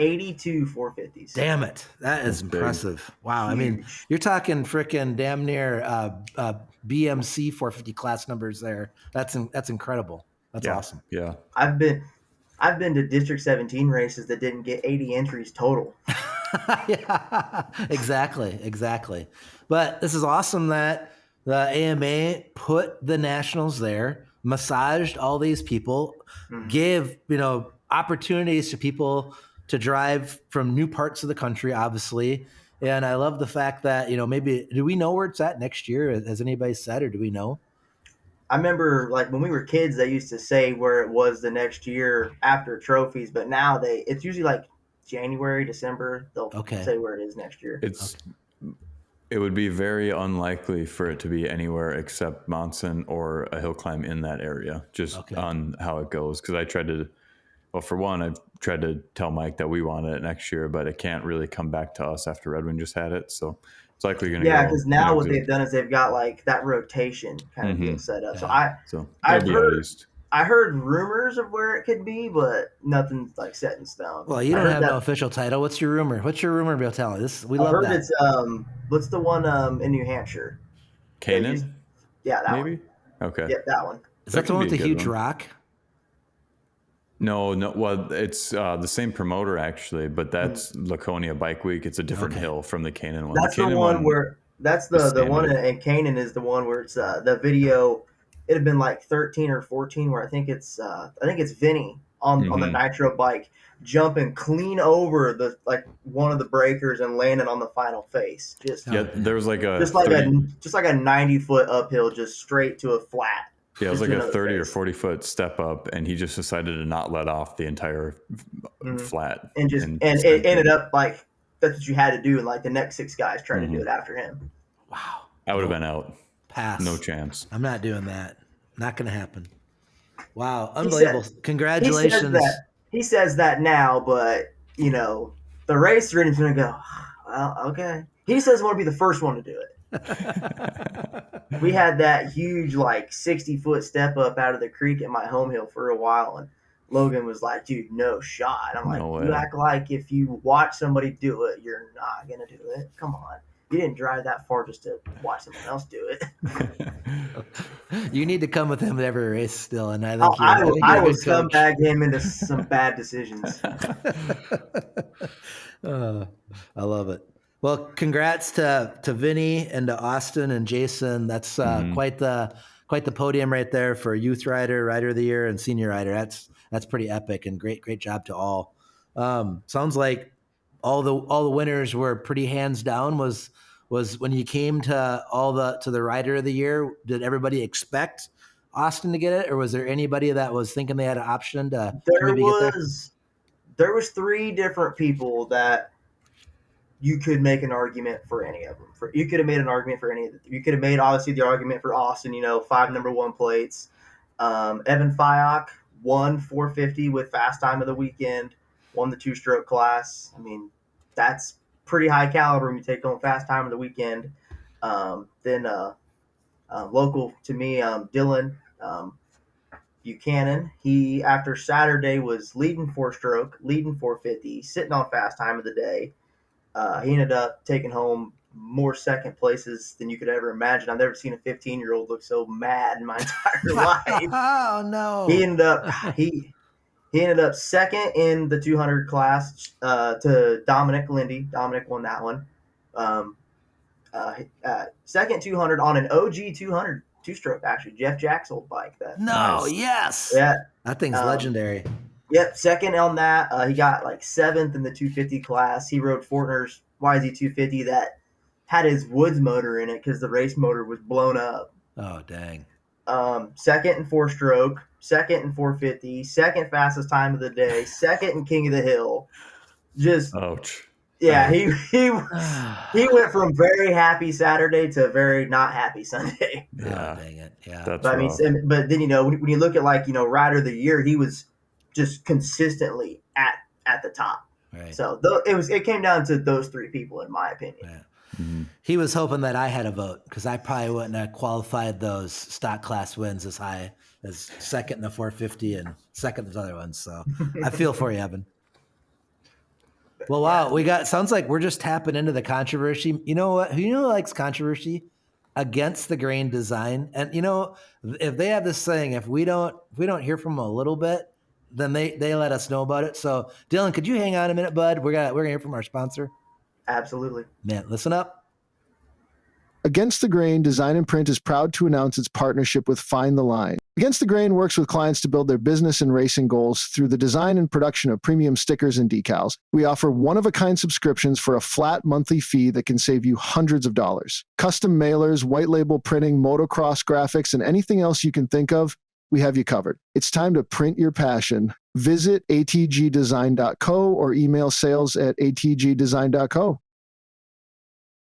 82 450s. Damn it. That is impressive. Wow. Huge. I mean, you're talking freaking damn near BMC 450 class numbers there. That's incredible. That's awesome. Yeah. I've been to District 17 races that didn't get 80 entries total. Yeah, exactly. But this is awesome that the AMA put the nationals there, massaged all these people, gave opportunities to people to drive from new parts of the country, obviously. And I love the fact that maybe do we know where it's at next year? Has anybody said, or do we know? I remember like when we were kids, they used to say where it was the next year after trophies, but now it's usually like January, December. They'll say where it is next year. It would be very unlikely for it to be anywhere except Monson or a hill climb in that area, just on how it goes. Because I tried to tell Mike that we wanted it next year, but it can't really come back to us after Redwin just had it. So it's likely going to go. Yeah, because now what they've done is they've got like that rotation kind of deal set up. Yeah. I heard rumors of where it could be, but nothing's like set in stone. Well, you don't have no official title. What's your rumor? What's your rumor about telling? We love that. It's what's the one in New Hampshire? Canaan? Yeah, that maybe? One. Okay. Yeah, that one. Is that the one with the huge rock? No. Well, it's the same promoter actually, but that's Laconia Bike Week. It's a different hill from the Canaan one. That's the one where the one in Canaan is the one where it's the video. It had been like 13 or 14 where I think it's Vinny on the nitro bike jumping clean over one of the breakers and landing on the final face. There was like a 90-foot uphill just straight to a flat. Yeah, it was like a 30 or 40 foot step up, and he just decided to not let off the entire flat. And it ended up like that's what you had to do, and like the next 6 guys tried to do it after him. Wow. I would have been out. Pass. No chance. I'm not doing that. Not going to happen. Wow. Unbelievable. Congratulations. He says that now, but, the racer in him's going to go, well, okay. He says he want to be the first one to do it. We had that huge, 60-foot step up out of the creek at my home hill for a while, and Logan was like, dude, no shot. I'm like, you act like if you watch somebody do it, you're not going to do it. Come on. You didn't drive that far just to watch someone else do it. You need to come with him at every race still, and I think I will scumbag him into some bad decisions. I love it. Well, congrats to Vinny and to Austin and Jason. That's quite the podium right there for youth rider of the year, and senior rider. That's pretty epic, and great job to all. Sounds like all the winners were pretty hands down. Was when you came to the rider of the year, did everybody expect Austin to get it, or was there anybody that was thinking they had an option to maybe get there? There was 3 different people that you could make an argument for any of them. You could have made an argument for any of them. You could have made obviously the argument for Austin. 5 number 1 plates. Evan Fyock won 450 with fast time of the weekend. Won the 2-stroke class. I mean, that's pretty high caliber when you take home fast time of the weekend. Then local to me, Dylan Buchanan. He, after Saturday, was leading 4-stroke, leading 450, sitting on fast time of the day. He ended up taking home more second places than you could ever imagine. I've never seen a 15-year-old look so mad in my entire life. Oh, no. He ended up second in the 200 class to Dominic Lindy. Dominic won that one. Second 200 on an OG 200 2-stroke, actually. Jeff Jack's old bike. Yes. Yeah. That thing's legendary. Yep, second on that. He got 7th in the 250 class. He rode Fortner's YZ250 that had his Woods motor in it because the race motor was blown up. Oh, dang. Second in 4-stroke, second in 450, second fastest time of the day, second in King of the Hill. Just ouch. Yeah, he went from very happy Saturday to very not happy Sunday. Oh, dang it. Yeah. That's But I rough. mean, but then when you look at Rider of the Year, he was just consistently at the top. Right. So it came down to those three people, in my opinion. Yeah. Mm-hmm. He was hoping that I had a vote because I probably wouldn't have qualified those stock class wins as high as second in the 450 and second in the other ones. So I feel for you, Evan. Well, wow, sounds like we're just tapping into the controversy. You know what? Who likes controversy? Against the grain design. And if they have this saying, if we don't hear from them a little bit, then they let us know about it. So Dylan, could you hang on a minute, bud? We're gonna hear from our sponsor. Absolutely. Man, listen up. Against the Grain Design and Print is proud to announce its partnership with Find the Line. Against the Grain works with clients to build their business and racing goals through the design and production of premium stickers and decals. We offer one-of-a-kind subscriptions for a flat monthly fee that can save you hundreds of dollars. Custom mailers, white label printing, motocross graphics, and anything else you can think of, we have you covered. It's time to print your passion. Visit atgdesign.co or email sales@atgdesign.co.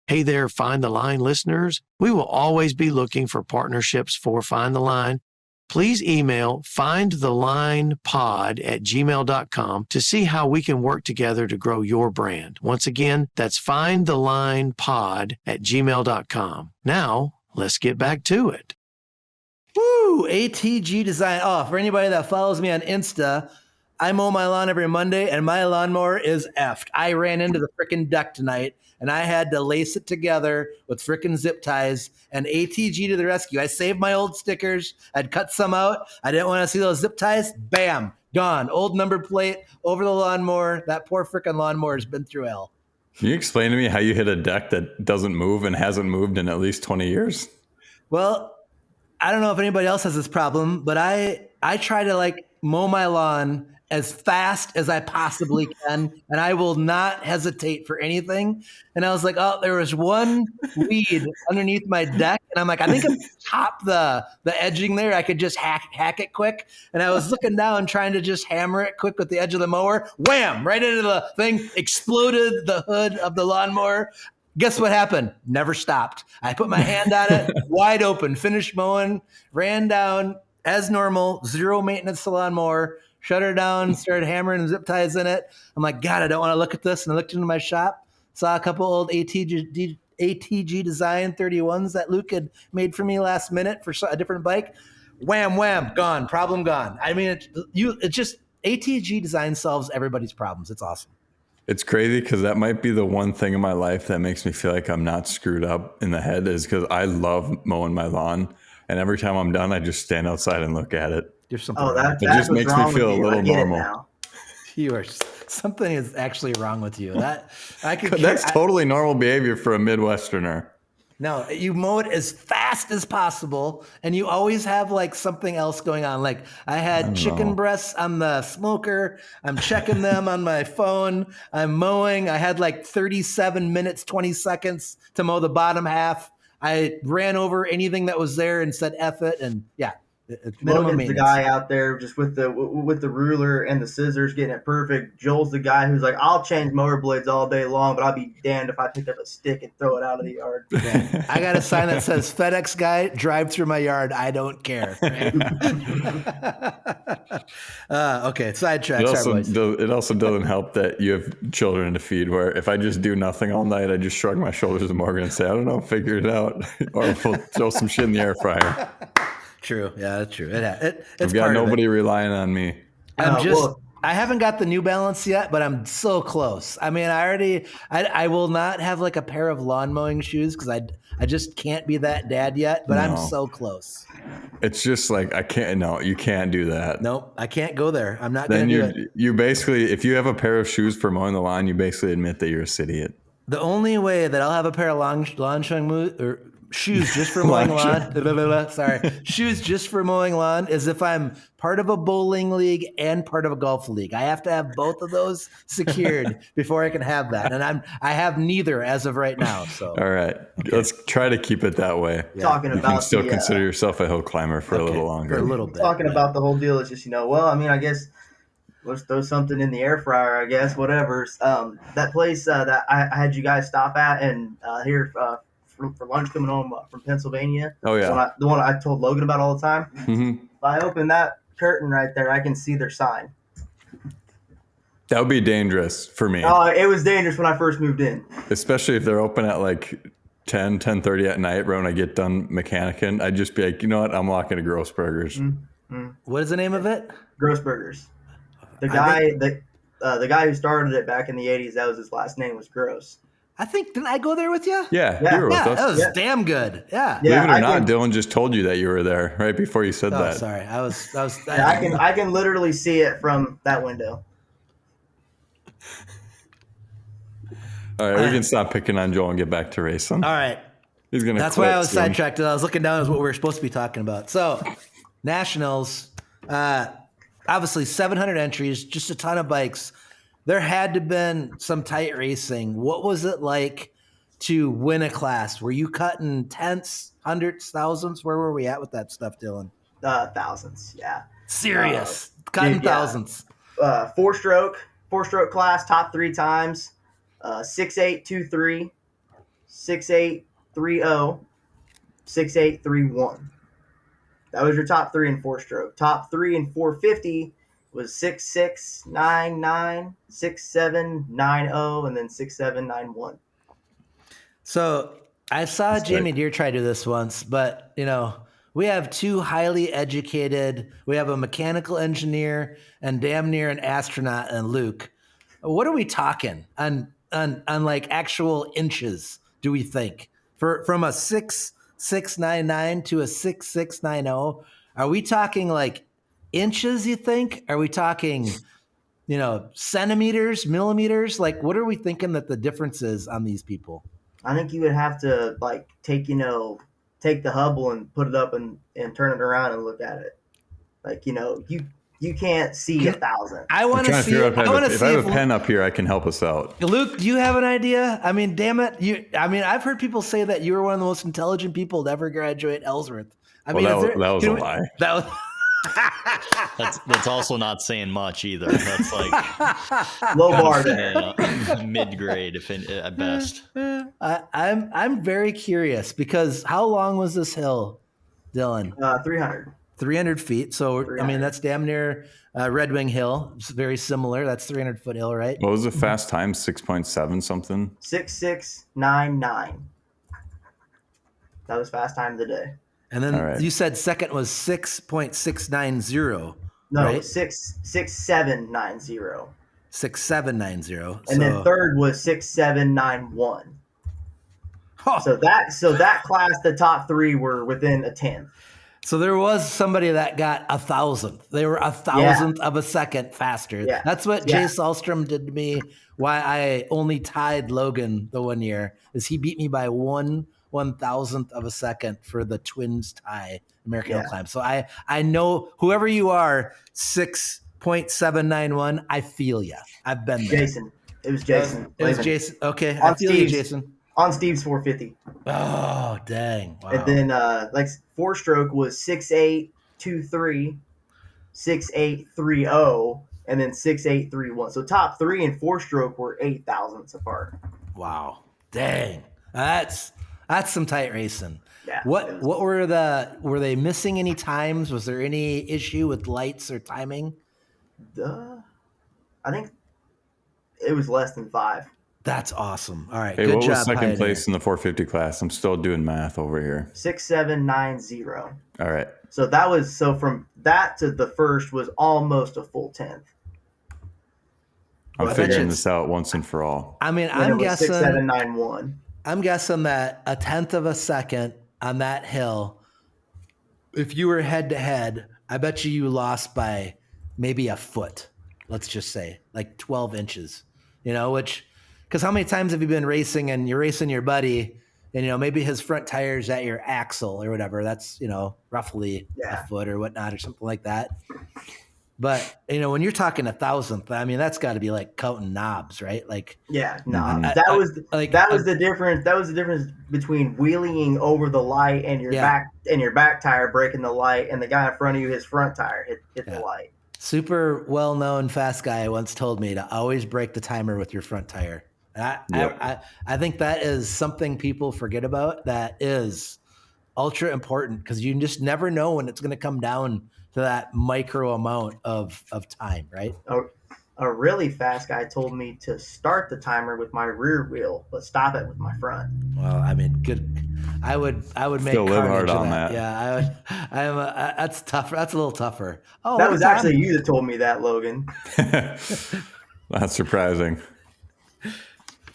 Hey there, Find the Line listeners. We will always be looking for partnerships for Find the Line. Please email findthelinepod@gmail.com to see how we can work together to grow your brand. Once again, that's findthelinepod@gmail.com. Now, let's get back to it. Woo! ATG Design. Oh, for anybody that follows me on Insta, I mow my lawn every Monday, and my lawnmower is effed. I ran into the frickin' deck tonight, and I had to lace it together with frickin' zip ties, and ATG to the rescue. I saved my old stickers. I'd cut some out. I didn't want to see those zip ties. Bam, gone. Old number plate over the lawnmower. That poor frickin' lawnmower has been through hell. Can you explain to me how you hit a deck that doesn't move and hasn't moved in at least 20 years? Well, I don't know if anybody else has this problem, but I try to mow my lawn as fast as I possibly can, and I will not hesitate for anything. And I was like, oh, there was one weed underneath my deck, and I'm like, I think if I top the edging there, I could just hack it quick. And I was looking down trying to just hammer it quick with the edge of the mower. Wham! Right into the thing, exploded the hood of the lawnmower. Guess what happened? Never stopped. I put my hand on it, wide open, finished mowing, ran down as normal, zero maintenance to lawnmower, shut her down, started hammering zip ties in it. I'm like, God, I don't want to look at this. And I looked into my shop, saw a couple old ATG Design 31s that Luke had made for me last minute for a different bike. Wham, wham, gone, problem gone. I mean, it's just ATG Design solves everybody's problems. It's awesome. It's crazy because that might be the one thing in my life that makes me feel like I'm not screwed up in the head is because I love mowing my lawn. And every time I'm done, I just stand outside and look at it. There's something that just makes me feel a little normal. Something is actually wrong with you. That's totally normal behavior for a Midwesterner. No, you mow it as fast as possible, and you always have something else going on. Like I had chicken breasts on the smoker. I'm checking them on my phone. I'm mowing. I had 37 minutes, 20 seconds to mow the bottom half. I ran over anything that was there and said F it. And yeah, Logan's the guy out there just with the ruler and the scissors getting it perfect. Joel's the guy who's like, I'll change motor blades all day long, but I'll be damned if I pick up a stick and throw it out of the yard. Yeah. I got a sign that says FedEx guy, drive through my yard. I don't care. Okay, sidetrack. It also doesn't help that you have children to feed where if I just do nothing all night, I just shrug my shoulders at Morgan and say, I don't know, figure it out. Or we'll throw some shit in the air fryer. True. Yeah, that's true. It's I've got nobody relying on me. I haven't got the New Balance yet, but I'm so close. I mean, I will not have a pair of lawn mowing shoes because I just can't be that dad yet, but I'm so close. It's just I can't, no, you can't do that. Nope, I can't go there. I'm not going to do it. You basically, if you have a pair of shoes for mowing the lawn, you basically admit that you're a idiot. The only way that I'll have a pair of lawn shoes just for mowing lawn. Shoes just for mowing lawn is if I'm part of a bowling league and part of a golf league. I have to have both of those secured before I can have that, and I have neither as of right now. So all right, let's try to keep it that way. Yeah. Talking about you can still consider yourself a hill climber for a little longer. For a little bit. Talking about the whole deal is just I guess Let's throw something in the air fryer, I guess. Whatever. That place that I had you guys stop at and here for lunch coming home from Pennsylvania. Oh yeah. The one I told Logan about all the time. Mm-hmm. If I open that curtain right there, I can see their sign. That would be dangerous for me. It was dangerous when I first moved in. Especially if they're open at like 10:30 at night, right when I get done mechanicking. I'd just be like, you know what? I'm walking to Gross Burgers. Mm-hmm. What is the name of it? Gross Burgers. The guy who started it back in the 80s, that was his last name was Gross. Didn't I go there with you? Yeah, you were with us. That was damn good. Yeah. Believe it or not, Dylan just told you that you were there right before you said that. Sorry. I can literally see it from that window. All right, we can stop picking on Joel and get back to racing. All right. He's gonna. That's why I was sidetracked. I was looking down at what we were supposed to be talking about. So, Nationals, obviously 700 entries, just a ton of bikes. There had to have been some tight racing. What was it like to win a class? Were you cutting tenths, hundreds, thousands? Where were we at with that stuff, Dylan? Thousands, yeah. Serious. Cutting thousands. Four-stroke class, top 3 times. 6823, 6830, 6831. That was your top 3 in 4-stroke. Top 3 in 450 was 6699, 6790, and then 6791. So I saw Jamie Deere try to do this once, but we have 2 highly educated. We have a mechanical engineer and damn near an astronaut and Luke. What are we talking on like actual inches? Do we think from a 6699 to a 6690? Are we talking like inches? You think? Are we talking, centimeters, millimeters? Like, what are we thinking that the difference is on these people? I think you would have to like take the Hubble and put it up and turn it around and look at it. Like, you can't see 1,000. I want to see. If I have a pen up here, I can help us out. Luke, do you have an idea? I mean, damn it! I've heard people say that you were one of the most intelligent people to ever graduate Ellsworth. That was a lie. That's also not saying much either. That's like low bar there. Mid grade, if at best. I'm very curious because how long was this hill, Dylan? 300. 300 feet. So, 300. I mean, that's damn near Red Wing Hill. It's very similar. That's 300-foot hill, right? What was the fast time? 6.7 something? 6699. That was fast time of the day. And then you said second was 6.690. No, right? 6790. 6790. And then third was 6791. Oh. So that class, the top 3 were within a tenth. So there was somebody that got 1,000th. They were 1,000th of a second faster. Yeah. That's what Jay Sahlstrom did to me. Why I only tied Logan the one year is he beat me by 1/1000th of a second for the twins tie American Hillclimb. So I know whoever you are, 6.791. I feel you. I've been there. Jason. It was Jason. It was Jason. Okay, I feel you, Jason. On Steve's 450. Oh, dang. Wow. And then like 4-stroke was 6823, 6830, and then 6831. So top 3 in 4-stroke were 8,000ths apart. Wow. Dang. That's some tight racing. Yeah. What were they missing any times? Was there any issue with lights or timing? I think it was less than 5. That's awesome. All right. Hey, good what job. was second place in the 450 class? I'm still doing math over here. 6790. All right. So from that to the first was almost a full 10th. I'm figuring this out once and for all. I mean, I'm guessing 6791. I'm guessing that 1/10 of a second on that hill, if you were head to head, I bet you lost by maybe a foot. Let's just say like 12 inches, because how many times have you been racing and you're racing your buddy and, maybe his front tire's at your axle or whatever. That's, roughly a foot or whatnot or something like that. But, when you're talking 1,000th, I mean, that's got to be like counting knobs, right? Like, knobs. That was the difference. That was the difference between wheeling over the light and your back tire breaking the light, and the guy in front of you, his front tire hit the light. super well-known fast guy once told me to always break the timer with your front tire. I think that is something people forget about. That is ultra important because you just never know when it's going to come down to that micro amount of time, right? A really fast guy told me to start the timer with my rear wheel, but stop it with my front. Well, I mean, good. I would make Still live carnage hard of on that. that. Yeah, I would. That's tougher. That's a little tougher. Oh, That look was at Tom. actually you that told me that, Logan. That's surprising.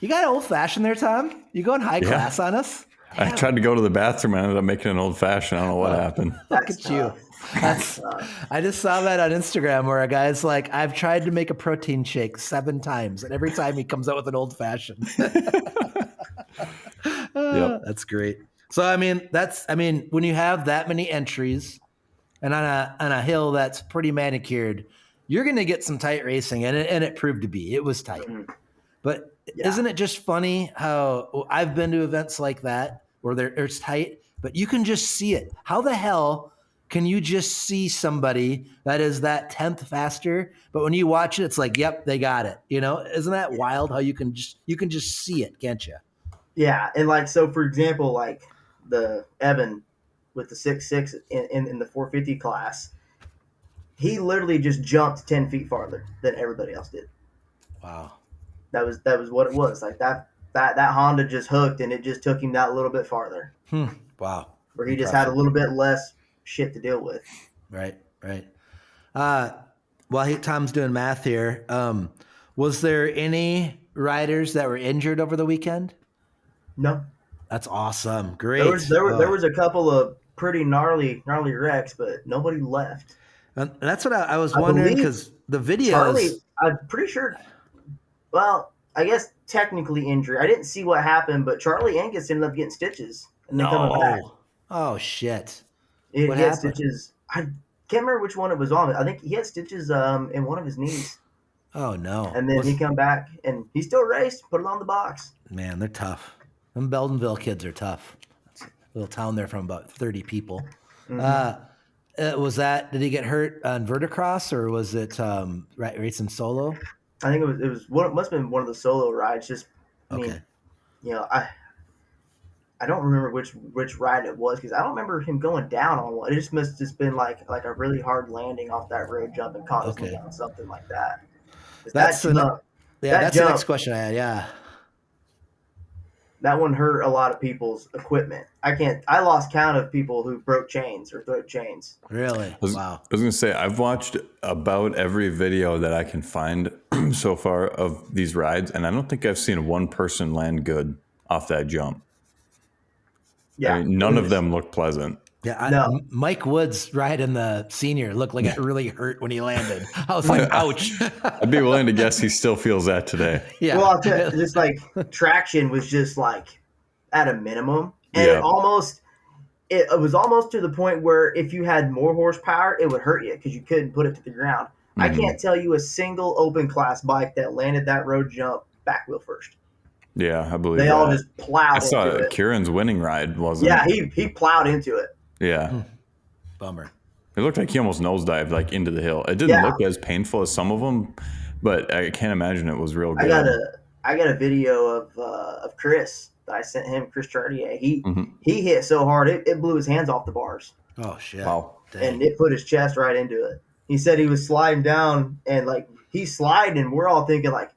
You got old fashioned there, Tom. You going high class on us? I tried to go to the bathroom and ended up making an old fashioned. I don't know what happened. Look at you. I just saw that on Instagram where a guy's like, I've tried to make a protein shake 7 times, and every time he comes out with an old fashioned. Yep. That's great. So I mean, when you have that many entries, and on a hill that's pretty manicured, you're going to get some tight racing, and it proved to be. It was tight, but isn't it just funny how I've been to events like that where it's tight, but you can just see it. How the hell can you just see somebody that is that 10th faster? But when you watch it, it's like, yep, they got it. You know, isn't that wild how you can just see it, can't you? Yeah, and like so, for example, like the Evan with the 6.6 in the 450 class, he literally just jumped 10 feet farther than everybody else did. Wow. That was what it was. Like that Honda just hooked, and it just took him that little bit farther. Wow. Where he just had a little bit less shit to deal with. Right. While Tom's doing math here, was there any riders that were injured over the weekend? No. That's awesome. Great. There was a couple of pretty gnarly wrecks, but nobody left. And that's what I was wondering because the videos. Charlie, I'm pretty sure. Well, I guess technically injury. I didn't see what happened, but Charlie Angus ended up getting stitches and then coming back. Oh shit! He What had happened? stitches. I can't remember which one it was on. I think he had stitches in one of his knees. Oh no! And then he come back and he still raced. Put it on the box. Man, they're tough. Them Beldenville kids are tough. It's a little town there from about 30 people. Was that? Did he get hurt on Verticross or was it racing solo? I think it was one. It must have been one of the solo rides. Just I mean, you know, I don't remember which ride it was because I don't remember him going down on one. It just must have just been like a really hard landing off that road jump and caught his knee on something like that. That's the next question I had. Yeah. That one hurt a lot of people's equipment. I lost count of people who broke chains or threw chains. Really? Wow. I was going to say, I've watched about every video that I can find so far of these rides, and I don't think I've seen one person land good off that jump. Yeah. I mean, none of them looked pleasant. Yeah, Mike Woods' ride in the senior looked like it really hurt when he landed. I was like, ouch. I'd be willing to guess he still feels that today. Yeah. Well, I'll tell you, just like traction was just like at a minimum. And it was almost to the point where if you had more horsepower, it would hurt you because you couldn't put it to the ground. Mm-hmm. I can't tell you a single open class bike that landed that road jump back wheel first. Yeah, I believe they all just plowed into it. I saw Kieran's winning ride, wasn't it? Yeah, he plowed into it. Yeah. Bummer. It looked like he almost nosedived like into the hill. It didn't look as painful as some of them, but I can't imagine it was real good. I got a video of Chris that I sent him, Chris Chartier. He hit so hard it blew his hands off the bars. Oh shit. Wow. Dang. And it put his chest right into it. He said he was sliding down and like he's sliding and we're all thinking like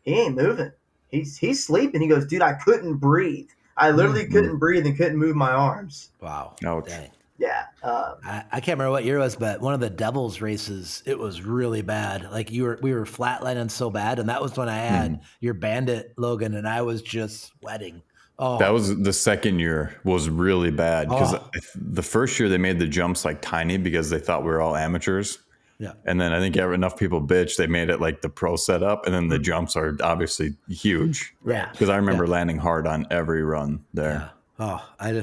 he ain't moving. He's sleeping. He goes, dude, I couldn't breathe. I literally couldn't breathe and couldn't move my arms. Wow. Ouch. Dang. Yeah. I can't remember what year it was, but one of the Devils races, it was really bad. Like we were flatlining so bad, and that was when I had your Bandit, Logan, and I was just sweating. Oh, that was the second year was really bad because the first year they made the jumps like tiny because they thought we were all amateurs. Yeah. And then I think enough people bitched, they made it like the pro setup, and then the jumps are obviously huge. Yeah. Because I remember landing hard on every run there. Yeah. Oh, I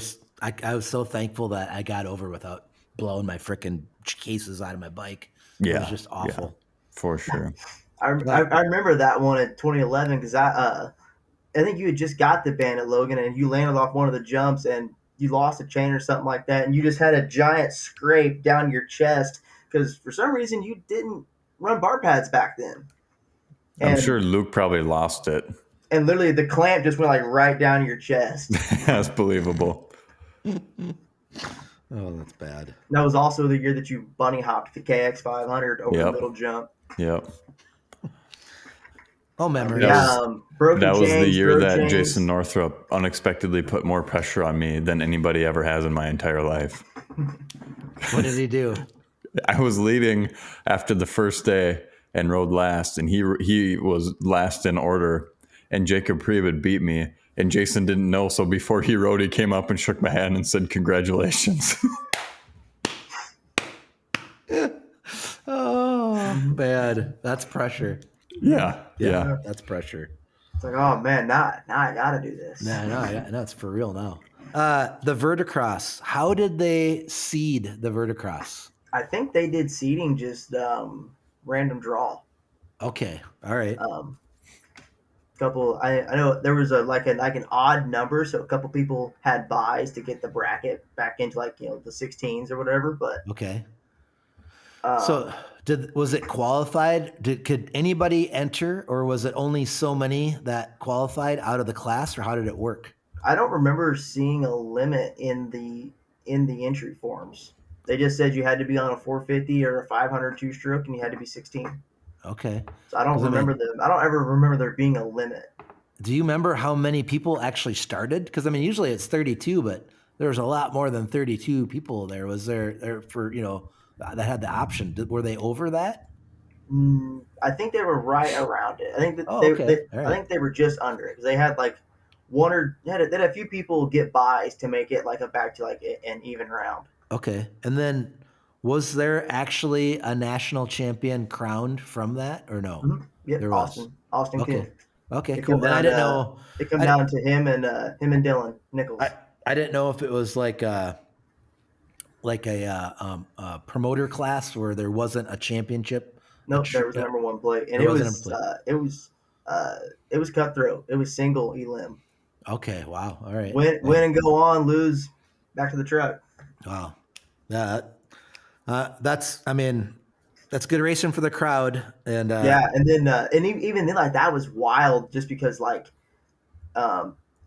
was so thankful that I got over without blowing my freaking cases out of my bike. It was just awful. Yeah, for sure. I remember that one in 2011 because I think you had just got the Bandit, Logan, and you landed off one of the jumps and you lost a chain or something like that, and you just had a giant scrape down your chest because for some reason you didn't run bar pads back then. I'm And, sure Luke probably lost it. and literally the clamp just went like right down your chest. That's believable. Oh, that's bad. That was also the year that you bunny hopped the KX 500 over the middle jump. Yep. Oh, memories. Broken That was the chains, year road that chains. Jason Northrup unexpectedly put more pressure on me than anybody ever has in my entire life. What did he do? I was leading after the first day and rode last, and he was last in order, and Jacob Prieb had beat me, and Jason didn't know, so before he rode, he came up and shook my hand and said, "Congratulations." Oh, bad. That's pressure. Yeah. That's pressure. It's like, oh man, now I gotta do this. No, it's for real now. The Verticross. How did they seed the Verticross? I think they did seeding just random draw. Okay, all right. Couple. I know there was like an odd number, so a couple people had buys to get the bracket back into like the 16s or whatever. But Okay. So was it qualified? Could anybody enter, or was it only so many that qualified out of the class, or how did it work? I don't remember seeing a limit in the entry forms. They just said you had to be on a 450 or a 500 two-stroke, and you had to be 16. Okay. So I don't remember I don't ever remember there being a limit. Do you remember how many people actually started? Because I mean, usually it's 32, but there was a lot more than 32 people there. Was there for that had the option? Were they over that? I think they were right around it. I think that right. I think they were just under it because they had like they had a few people get buys to make it like back to like an even round. Okay, and then was there actually a national champion crowned from that or no? Mm-hmm. Yeah, there was. Austin. Okay. Okay, cool. And I didn't know. It come down to him and Dylan Nichols. I didn't know if it was like a promoter class where there wasn't a championship. Nope, there was number one plate, and it was cutthroat. It was single elim. Okay, wow, all right. Win and go on, lose, back to the truck. Wow, that's good racing for the crowd, and and then even then like that was wild just because like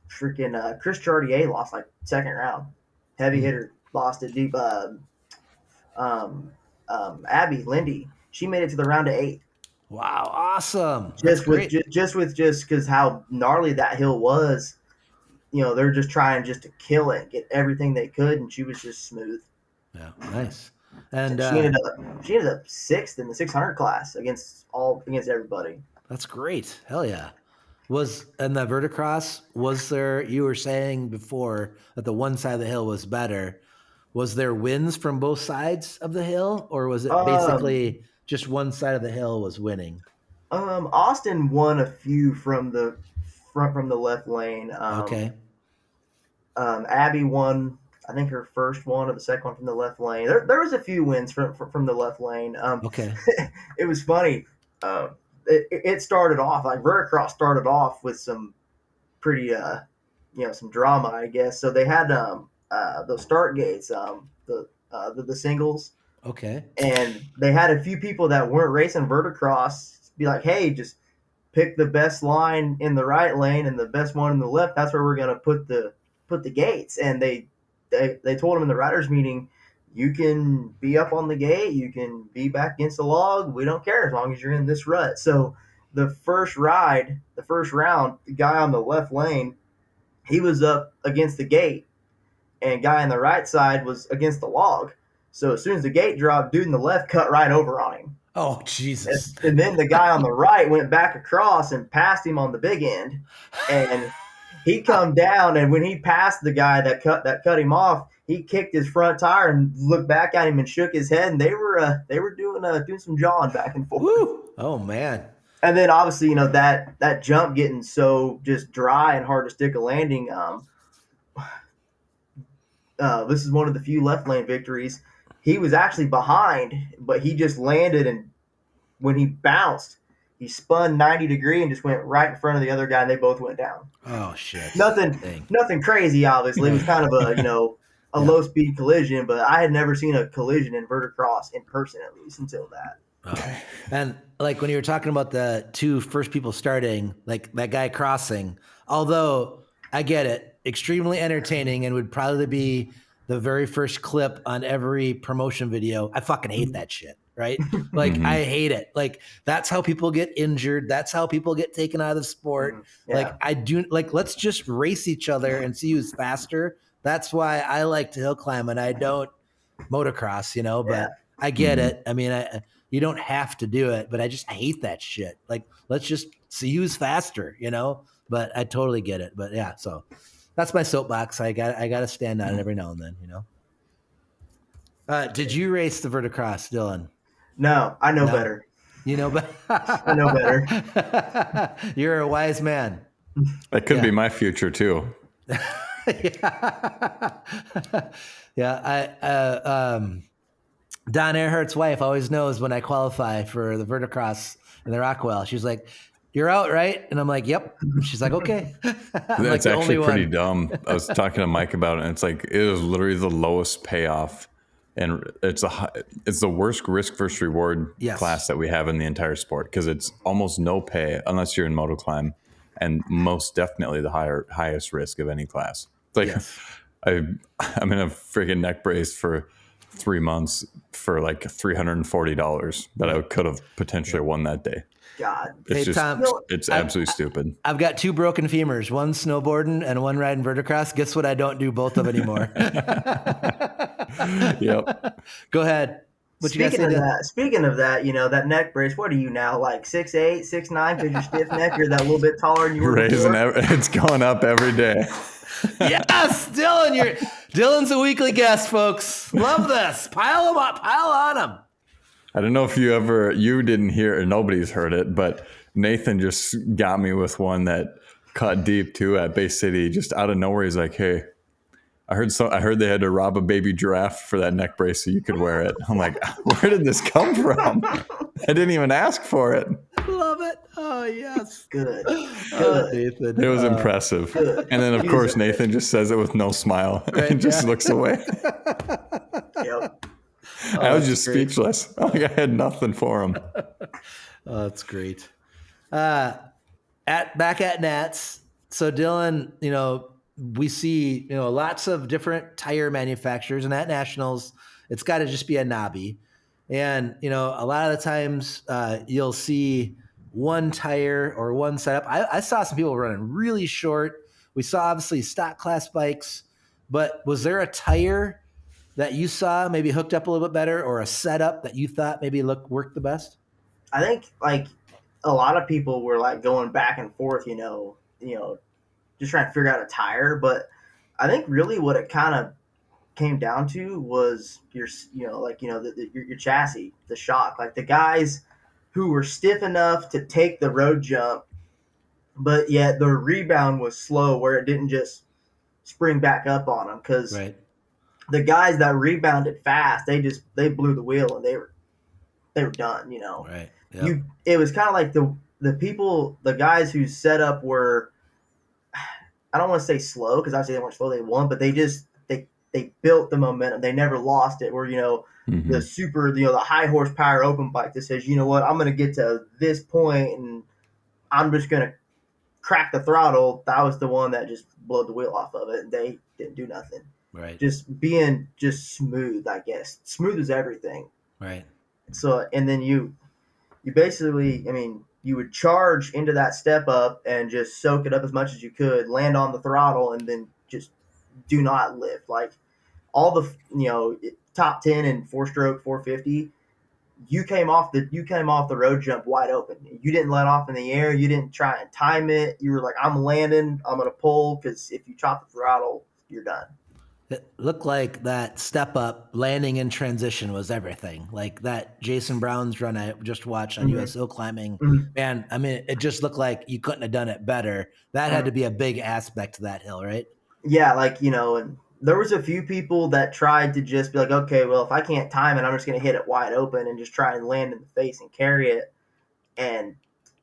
Chris Chartier lost like second round, heavy hitter lost it deep. Abby Lindy, she made it to the round of 8. Wow, awesome! Just because how gnarly that hill was, they're just trying just to kill it, get everything they could, and she was just smooth. Yeah, nice. And she ended up 6th in the 600 class against everybody. That's great. Hell yeah. And the Verticross, was there, you were saying before that the one side of the hill was better. Was there wins from both sides of the hill, or was it basically just one side of the hill was winning? Austin won a few from the left lane. Okay. Abby won, I think, her first one or the second one from the left lane. There was a few wins from the left lane. Okay. It was funny. It started off like Verticross started off with some pretty some drama, I guess. So they had those start gates, the singles. Okay. And they had a few people that weren't racing Verticross be like, hey, just pick the best line in the right lane and the best one in the left. That's where we're gonna put the gates. And they told them in the riders meeting, you can be up on the gate, you can be back against the log. We don't care as long as you're in this rut. So the first round, the guy on the left lane, he was up against the gate, and guy on the right side was against the log. So as soon as the gate dropped, dude in the left cut right over on him. Oh, Jesus. And then the guy on the right went back across and passed him on the big end. And he come down, and when he passed the guy that cut him off, he kicked his front tire and looked back at him and shook his head, and they were doing some jawing back and forth. Woo! Oh man. And then obviously, that jump getting so just dry and hard to stick a landing. This is one of the few left lane victories. He was actually behind, but he just landed, and when he bounced, he spun 90 degree and just went right in front of the other guy, and they both went down. Oh shit. Nothing crazy, obviously. It was kind of a, a low speed collision, but I had never seen a collision in verticross in person, at least until that. And like when you were talking about the two first people starting, like that guy crossing, although I get it, extremely entertaining and would probably be the very first clip on every promotion video. I fucking hate that shit. Right. Like I hate it. Like that's how people get injured. That's how people get taken out of the sport. Yeah. Like I do like, let's just race each other and see who's faster. That's why I like to hill climb and I don't motocross, you know, but I get it. I mean, you don't have to do it, but I hate that shit. Like, let's just see who's faster, you know, but I totally get it. But yeah, so that's my soapbox. I got to stand on it every now and then, you know? Did you race the verticross, Dylan? No, I know better. You know, but I know better. You're a wise man. That could be my future too. Don Earhart's wife always knows when I qualify for the verticross in the Rockwell. She's like, "You're out, right?" And I'm like, "Yep." She's like, "Okay." That's like actually pretty dumb. I was talking to Mike about it, and it's like it is literally the lowest payoff, and it's the worst risk versus reward class that we have in the entire sport because it's almost no pay unless you're in Motoclimb, and most definitely the highest risk of any class. Like I'm in a freaking neck brace for 3 months for like $340 that I could have potentially won that day. God, it's Tom, it's absolutely stupid. I've got 2 broken femurs, one snowboarding and one riding verticross. Guess what? I don't do both of anymore. Yep. Go ahead. Speaking of that, you know, that neck brace, what are you now, like 6'8", 6'9", because you're stiff neck, you're that little bit taller than you were before? It's going up every day. Yes, Dylan's a weekly guest, folks. Love this. Pile him up, pile on him. I don't know if you didn't hear or nobody's heard it, but Nathan just got me with one that cut deep too at Bay City, just out of nowhere. He's like, "Hey, I heard they had to rob a baby giraffe for that neck brace so you could wear it." I'm like, "Where did this come from? I didn't even ask for it." Love it. Oh, yes. Good. Nathan. It was impressive. Good. And then, of course, Nathan just says it with no smile and just looks away. Yep. I was just speechless. Like I had nothing for him. Oh, that's great. Back at Nats. So Dylan, you know, we see, you know, lots of different tire manufacturers, and at Nationals, it's got to just be a knobby. And, you know, a lot of the times you'll see one tire or one setup. I saw some people running really short. We saw obviously stock class bikes, but was there a tire that you saw maybe hooked up a little bit better, or a setup that you thought maybe worked the best? I think like a lot of people were like going back and forth, you know, just trying to figure out a tire. But I think really what it kind of came down to was your chassis, the shock, like the guys who were stiff enough to take the road jump, but yet the rebound was slow where it didn't just spring back up on them. Because the guys that rebounded fast, they blew the wheel and they were done, you know. Right. Yep. It was kind of like the guys whose setup were, I don't want to say slow because obviously they weren't slow, they won, but they built the momentum. They never lost it. Where, you know, the super, you know, the high horsepower open bike that says, you know what, I'm going to get to this point and I'm just going to crack the throttle. That was the one that just blew the wheel off of it, and they didn't do nothing. Right. Just being smooth, I guess. Smooth is everything. Right. So, and then you basically, I mean, you would charge into that step up and just soak it up as much as you could, land on the throttle, and then just do not lift. Like all the, you know, top 10 and 4-stroke 450, you came off the road jump wide open. You didn't let off in the air. You didn't try and time it. You were like, I'm landing, I'm going to pull, because if you chop the throttle, you're done. It looked like that step up landing in transition was everything. Like that Jason Brown's run I just watched on US Hill Climbing. Man, I mean, it just looked like you couldn't have done it better. That had to be a big aspect to that hill, right? Yeah, like, you know, and there was a few people that tried to just be like, okay, well, if I can't time it, I'm just going to hit it wide open and just try and land in the face and carry it. And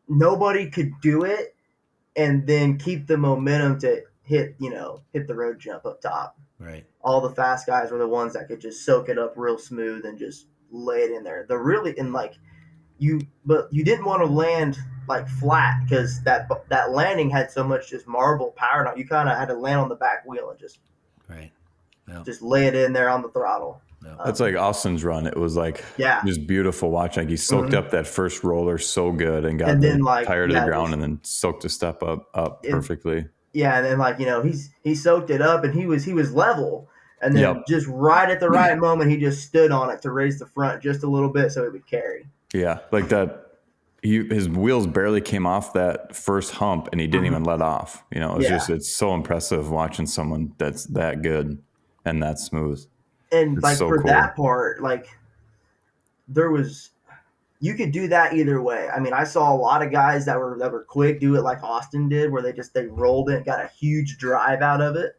nobody could do it and then keep the momentum to hit the road jump up top. Right. All the fast guys were the ones that could just soak it up real smooth and just lay it in there. They're really in like but you didn't want to land like flat because that landing had so much just marble power. You kind of had to land on the back wheel and just Right. No. just lay it in there on the throttle. No. That's like Austin's run. It was like just beautiful watching. Like he soaked up that first roller so good and got the tire to the ground and then soaked the step up perfectly. Yeah, and then like he soaked it up and he was level, and then just right at the right moment he just stood on it to raise the front just a little bit so it would carry. Yeah, like that. His wheels barely came off that first hump and he didn't even let off. It's so impressive watching someone that's that good and that smooth. And like so for cool. That part, like you could do that either way. I mean, I saw a lot of guys that were quick do it like Austin did, where they rolled it and got a huge drive out of it.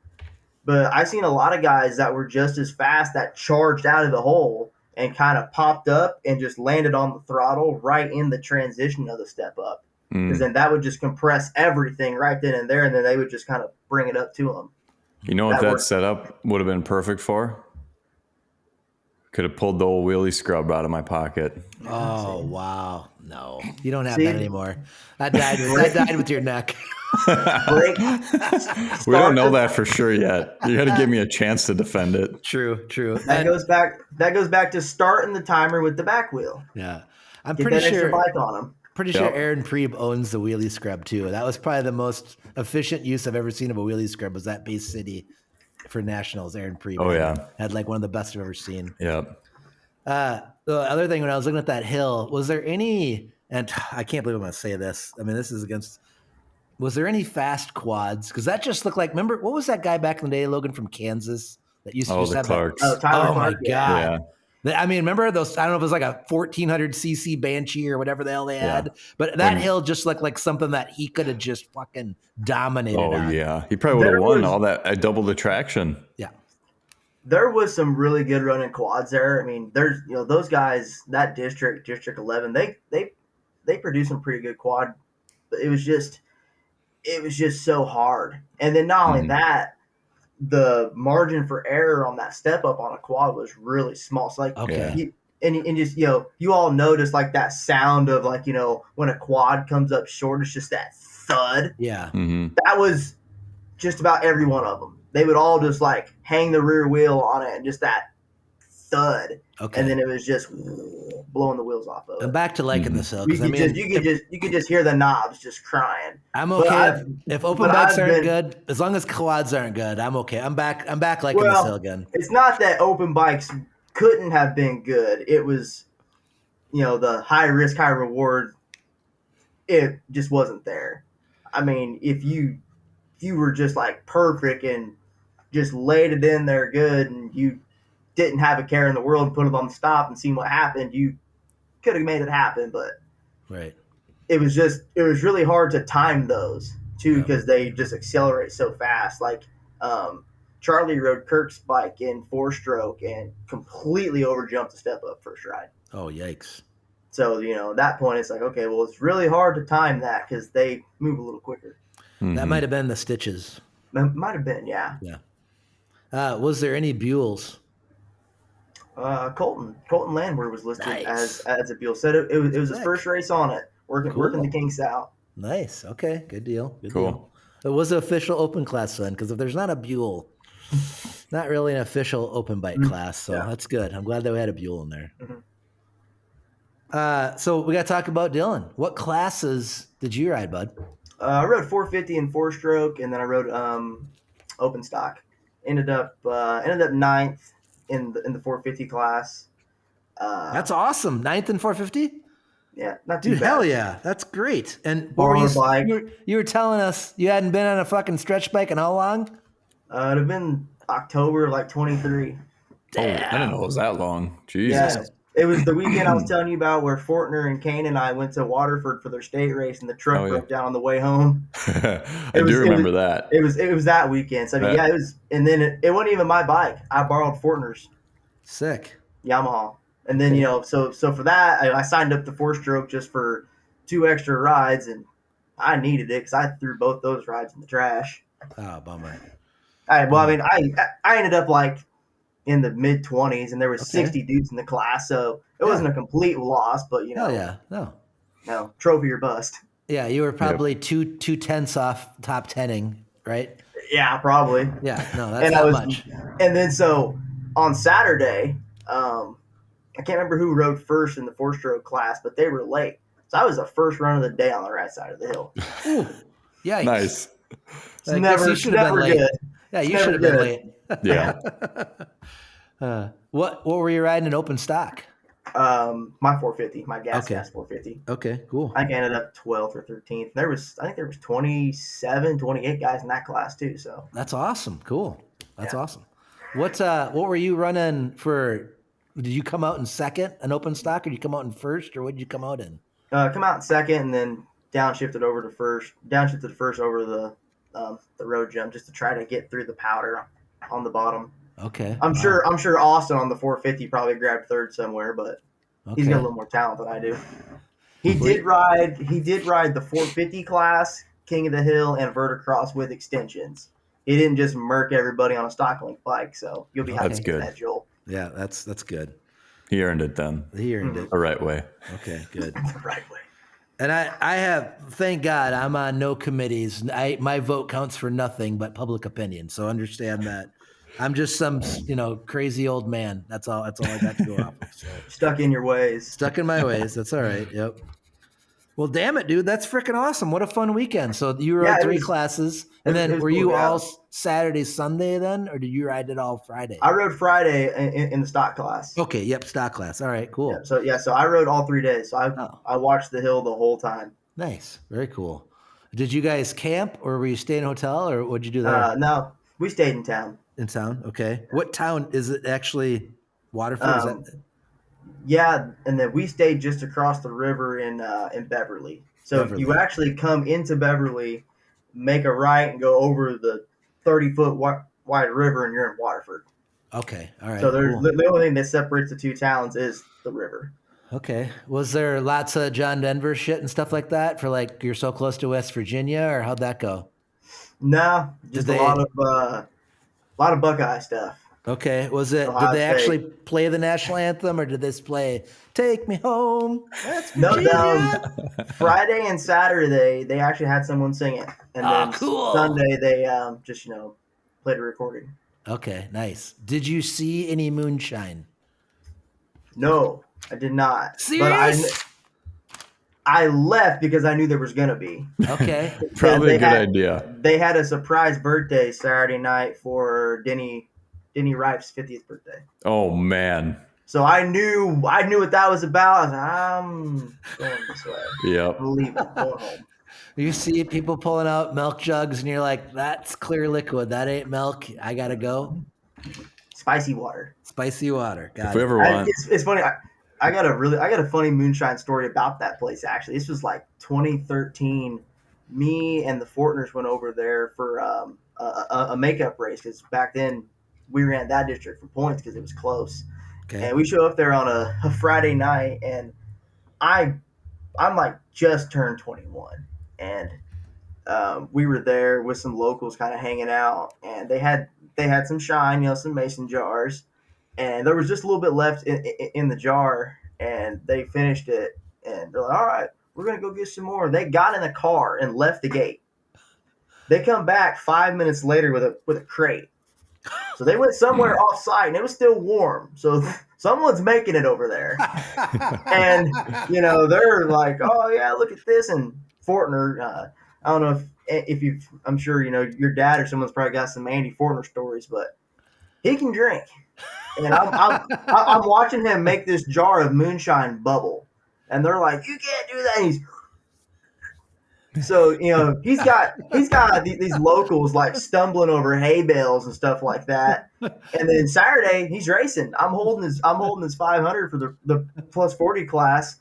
But I seen a lot of guys that were just as fast that charged out of the hole and kind of popped up and just landed on the throttle right in the transition of the step up. Because then that would just compress everything right then and there, and then they would just kind of bring it up to them. You know what that setup would have been perfect for? Could have pulled the old wheelie scrub out of my pocket. Oh, wow. No, you don't have that anymore. That died with your neck. We don't know that for sure yet. You got to give me a chance to defend it. True. That goes back to starting the timer with the back wheel. Yeah. Get pretty sure bike on them. Pretty sure Aaron Preeb owns the wheelie scrub too. That was probably the most efficient use I've ever seen of a wheelie scrub was that Bay City for Nationals. Aaron Preeb had like one of the best I've ever seen. Yeah. The other thing when I was looking at that hill, was there any, and I can't believe I'm going to say this. I mean, this is was there any fast quads? Because that just looked like, remember, what was that guy back in the day, Logan from Kansas, that used to just have Clarks. that? Tyler my Clark, God. Yeah. I mean, remember those, I don't know if it was like a 1400 cc Banshee or whatever the hell they had, but that hill just looked like something that he could have just fucking dominated on. Yeah. He probably would have won all that. I doubled the traction. Yeah. There was some really good running quads there. I mean, there's those guys, that District 11, they produce some pretty good quad. But it was just so hard. And then not only that, the margin for error on that step up on a quad was really small. So you all notice like that sound of like when a quad comes up short, it's just that thud. Yeah, that was just about every one of them. They would all just like hang the rear wheel on it and just that thud. Okay. And then it was just blowing the wheels off of it. I'm back to liking this hill. You could just hear the knobs just crying. I'm okay if open bikes aren't good, as long as quads aren't good, I'm okay. I'm back liking this hill again. It's not that open bikes couldn't have been good. It was, the high risk, high reward. It just wasn't there. I mean, if you were just like perfect and just laid it in there good and you didn't have a care in the world and put it on the stop and seen what happened, you could have made it happen. But it was really hard to time those too because they just accelerate so fast. Like Charlie rode Kirk's bike in 4-stroke and completely overjumped the step up first ride. Oh, yikes. So, at that point it's like, okay, well, it's really hard to time that because they move a little quicker. That might have been the stitches. Might have been, yeah. Yeah. Was there any Buells? Colton Landwehr was listed as a Buell. Said it was his first race on it, working the kinks out. Nice. Okay. Good deal. Cool. It was an official open class then, because if there's not a Buell, not really an official open bike class, so that's good. I'm glad that we had a Buell in there. So we got to talk about Dylan. What classes did you ride, bud? I rode 450 and 4-stroke, and then I rode open stock. Ended up ninth in the 450 class. That's awesome. 9th in 450? Yeah, not too bad. Hell yeah. That's great. And you were telling us you hadn't been on a fucking stretch bike in how long? It'd have been October of like 23. Damn. I didn't know it was that long. Jesus. Yeah. It was the weekend I was telling you about where Fortner and Kane and I went to Waterford for their state race, and the truck broke down on the way home. I do remember that. It was that weekend. So I mean, it was, and then it wasn't even my bike. I borrowed Fortner's. Sick. Yamaha, and then so for that I signed up to 4-stroke just for 2 extra rides, and I needed it because I threw both those rides in the trash. Oh, bummer. All right. Well, I mean, I ended up like in the mid-20s, and there was Okay. 60 dudes in the class, so it Yeah. wasn't a complete loss, but Oh yeah, no. no, trophy or bust. Yeah, you were probably two tenths off top 10ing, right? Yeah, probably. Yeah, no, that's And not much. And then so on Saturday, I can't remember who rode first in the 4-stroke class, but they were late. So I was the first run of the day on the right side of the hill. Ooh, yikes. Nice. It's I guess you should have been late. good. Yeah, you never should have been good. late. Yeah. What were you riding in open stock? My 450, my gas 450. Okay, cool. I think I ended up 12th or 13th. I think there was 27, 28 guys in that class too. So That's awesome. Cool. That's awesome. What were you running for? Did you come out in second in open stock, or did you come out in first, or what did you come out in? come out in second, and then downshifted to first over the road jump just to try to get through the powder on the bottom. Okay. I'm sure Austin on the 450 probably grabbed third somewhere, but he's got a little more talent than I do. He did ride the 450 class, King of the Hill, and Verticross with extensions. He didn't just murk everybody on a stock link bike, so you'll be happy That's to get good. that, Joel. Yeah, that's good. He earned it then. He earned it. The right way. Okay, good. The right way. And I have, thank God, I'm on no committees. My vote counts for nothing but public opinion. So understand that. I'm just some, crazy old man. That's all I got to go off of. So. Stuck in your ways. Stuck in my ways. That's all right. Yep. Well, damn it, dude. That's freaking awesome. What a fun weekend. So you rode 3 classes, and then were you all Saturday, Sunday then, or did you ride it all Friday? I rode Friday in the stock class. Okay. Yep. Stock class. All right. Cool. So I rode all 3 days. So I watched the hill the whole time. Nice. Very cool. Did you guys camp, or were you staying in a hotel, or what'd you do there? No, we stayed in town. In town. Okay. What town is it actually? Waterford? Yeah, and then we stayed just across the river in Beverly. So if you actually come into Beverly, make a right and go over the 30-foot wide river, and you're in Waterford. Okay, all right. So the only thing that separates the two towns is the river. Okay. Was there lots of John Denver shit and stuff like that for like you're so close to West Virginia, or how'd that go? No, just a lot of Buckeye stuff. Okay. Was it? Ohio Did they State. actually play the national anthem, or did they play "Take Me Home"? West No, Virginia? Friday and Saturday they actually had someone sing it, and then cool. Sunday they just played a recording. Okay, nice. Did you see any moonshine? No, I did not. Serious? But I left because I knew there was gonna be. Okay. Probably a good idea. They had a surprise birthday Saturday night for Denny Ripe's 50th birthday. Oh man. So I knew what that was about. I'm going this way. Yep. I'm leaving. Going home. You see people pulling out milk jugs, and you're like, "That's clear liquid. That ain't milk. I gotta go." Spicy water. Spicy water. Got If we it. ever want, It's funny. I got a funny moonshine story about that place. Actually, this was like 2013. Me and the Fortners went over there for a makeup race because back then we ran that district for points because it was close. Okay. And we show up there on a Friday night, and I'm like just turned 21, and we were there with some locals kind of hanging out, and they had some shine, some mason jars, and there was just a little bit left in the jar, and they finished it, and they're like, all right, we're going to go get some more. They got in the car and left the gate. They come back 5 minutes later with a crate. So they went somewhere off site, and it was still warm. So someone's making it over there. And, they're like, oh, yeah, look at this. And Fortner, I don't know if you've, I'm sure, your dad or someone's probably got some Andy Fortner stories, but he can drink. And I'm watching him make this jar of moonshine bubble. And they're like, you can't do that. And so, he's got these locals like stumbling over hay bales and stuff like that. And then Saturday he's racing. I'm holding his 500 for the plus 40 class.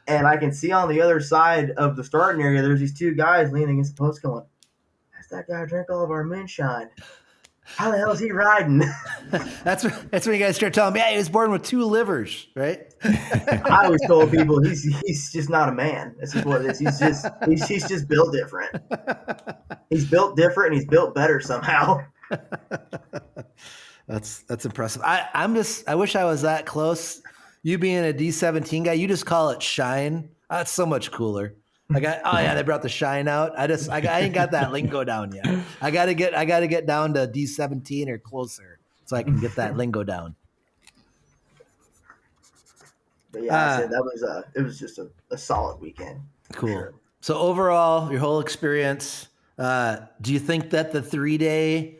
And I can see on the other side of the starting area, there's these 2 guys leaning against the post going, "That's that guy drank all of our moonshine. How the hell is he riding?" That's when you guys start telling me, "Yeah, he was born with 2 livers," right? I always told people he's just not a man. That's just what it is. He's just built different. He's built different and he's built better somehow. That's impressive. I wish I was that close. You being a D17 guy, you just call it shine. That's so much cooler. They brought the shine out. I ain't got that lingo down yet. I gotta get down to D17 or closer so I can get that lingo down. But yeah, I said it was just a solid weekend. Cool. Sure. So overall, your whole experience, do you think that the 3-day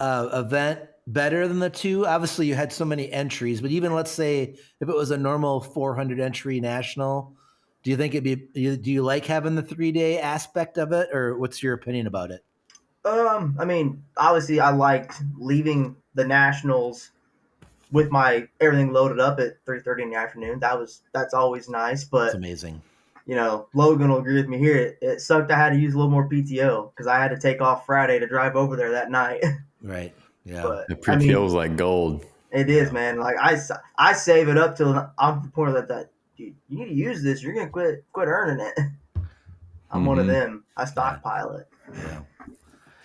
event better than the 2? Obviously, you had so many entries, but even let's say if it was a normal 400 entry national, do you think do you like having the 3-day aspect of it, or what's your opinion about it? I mean, obviously, I liked leaving the nationals with my everything loaded up at 3:30 in the afternoon. That's always nice, but It's amazing. Logan will agree with me here. It sucked I had to use a little more PTO because I had to take off Friday to drive over there that night. Right. Yeah. But The PTO is like gold. it is, man. Like I save it up till I'm the point that dude, you need to use this. You're gonna quit earning it. I'm one of them. I stockpile it. Yeah.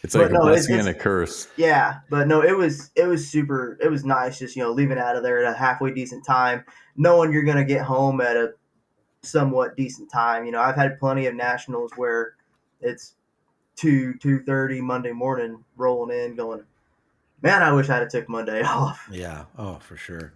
It's like a blessing and a curse. Yeah, but no, it was super. It was nice, just leaving out of there at a halfway decent time, knowing you're gonna get home at a somewhat decent time. I've had plenty of nationals where it's 2:30 Monday morning rolling in, going, man, I wish I'd have took Monday off. Yeah. Oh, for sure.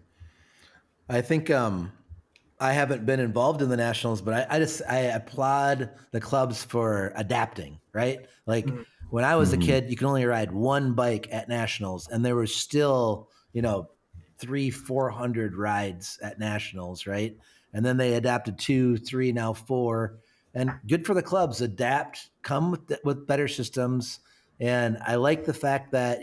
I think I haven't been involved in the nationals, but I applaud the clubs for adapting. Right, like. Mm-hmm. When I was a kid, you could only ride one bike at nationals, and there was still, 300-400 rides at nationals, right? And then they adapted 2, 3, now 4, and good for the clubs. Adapt, come with better systems, and I like the fact that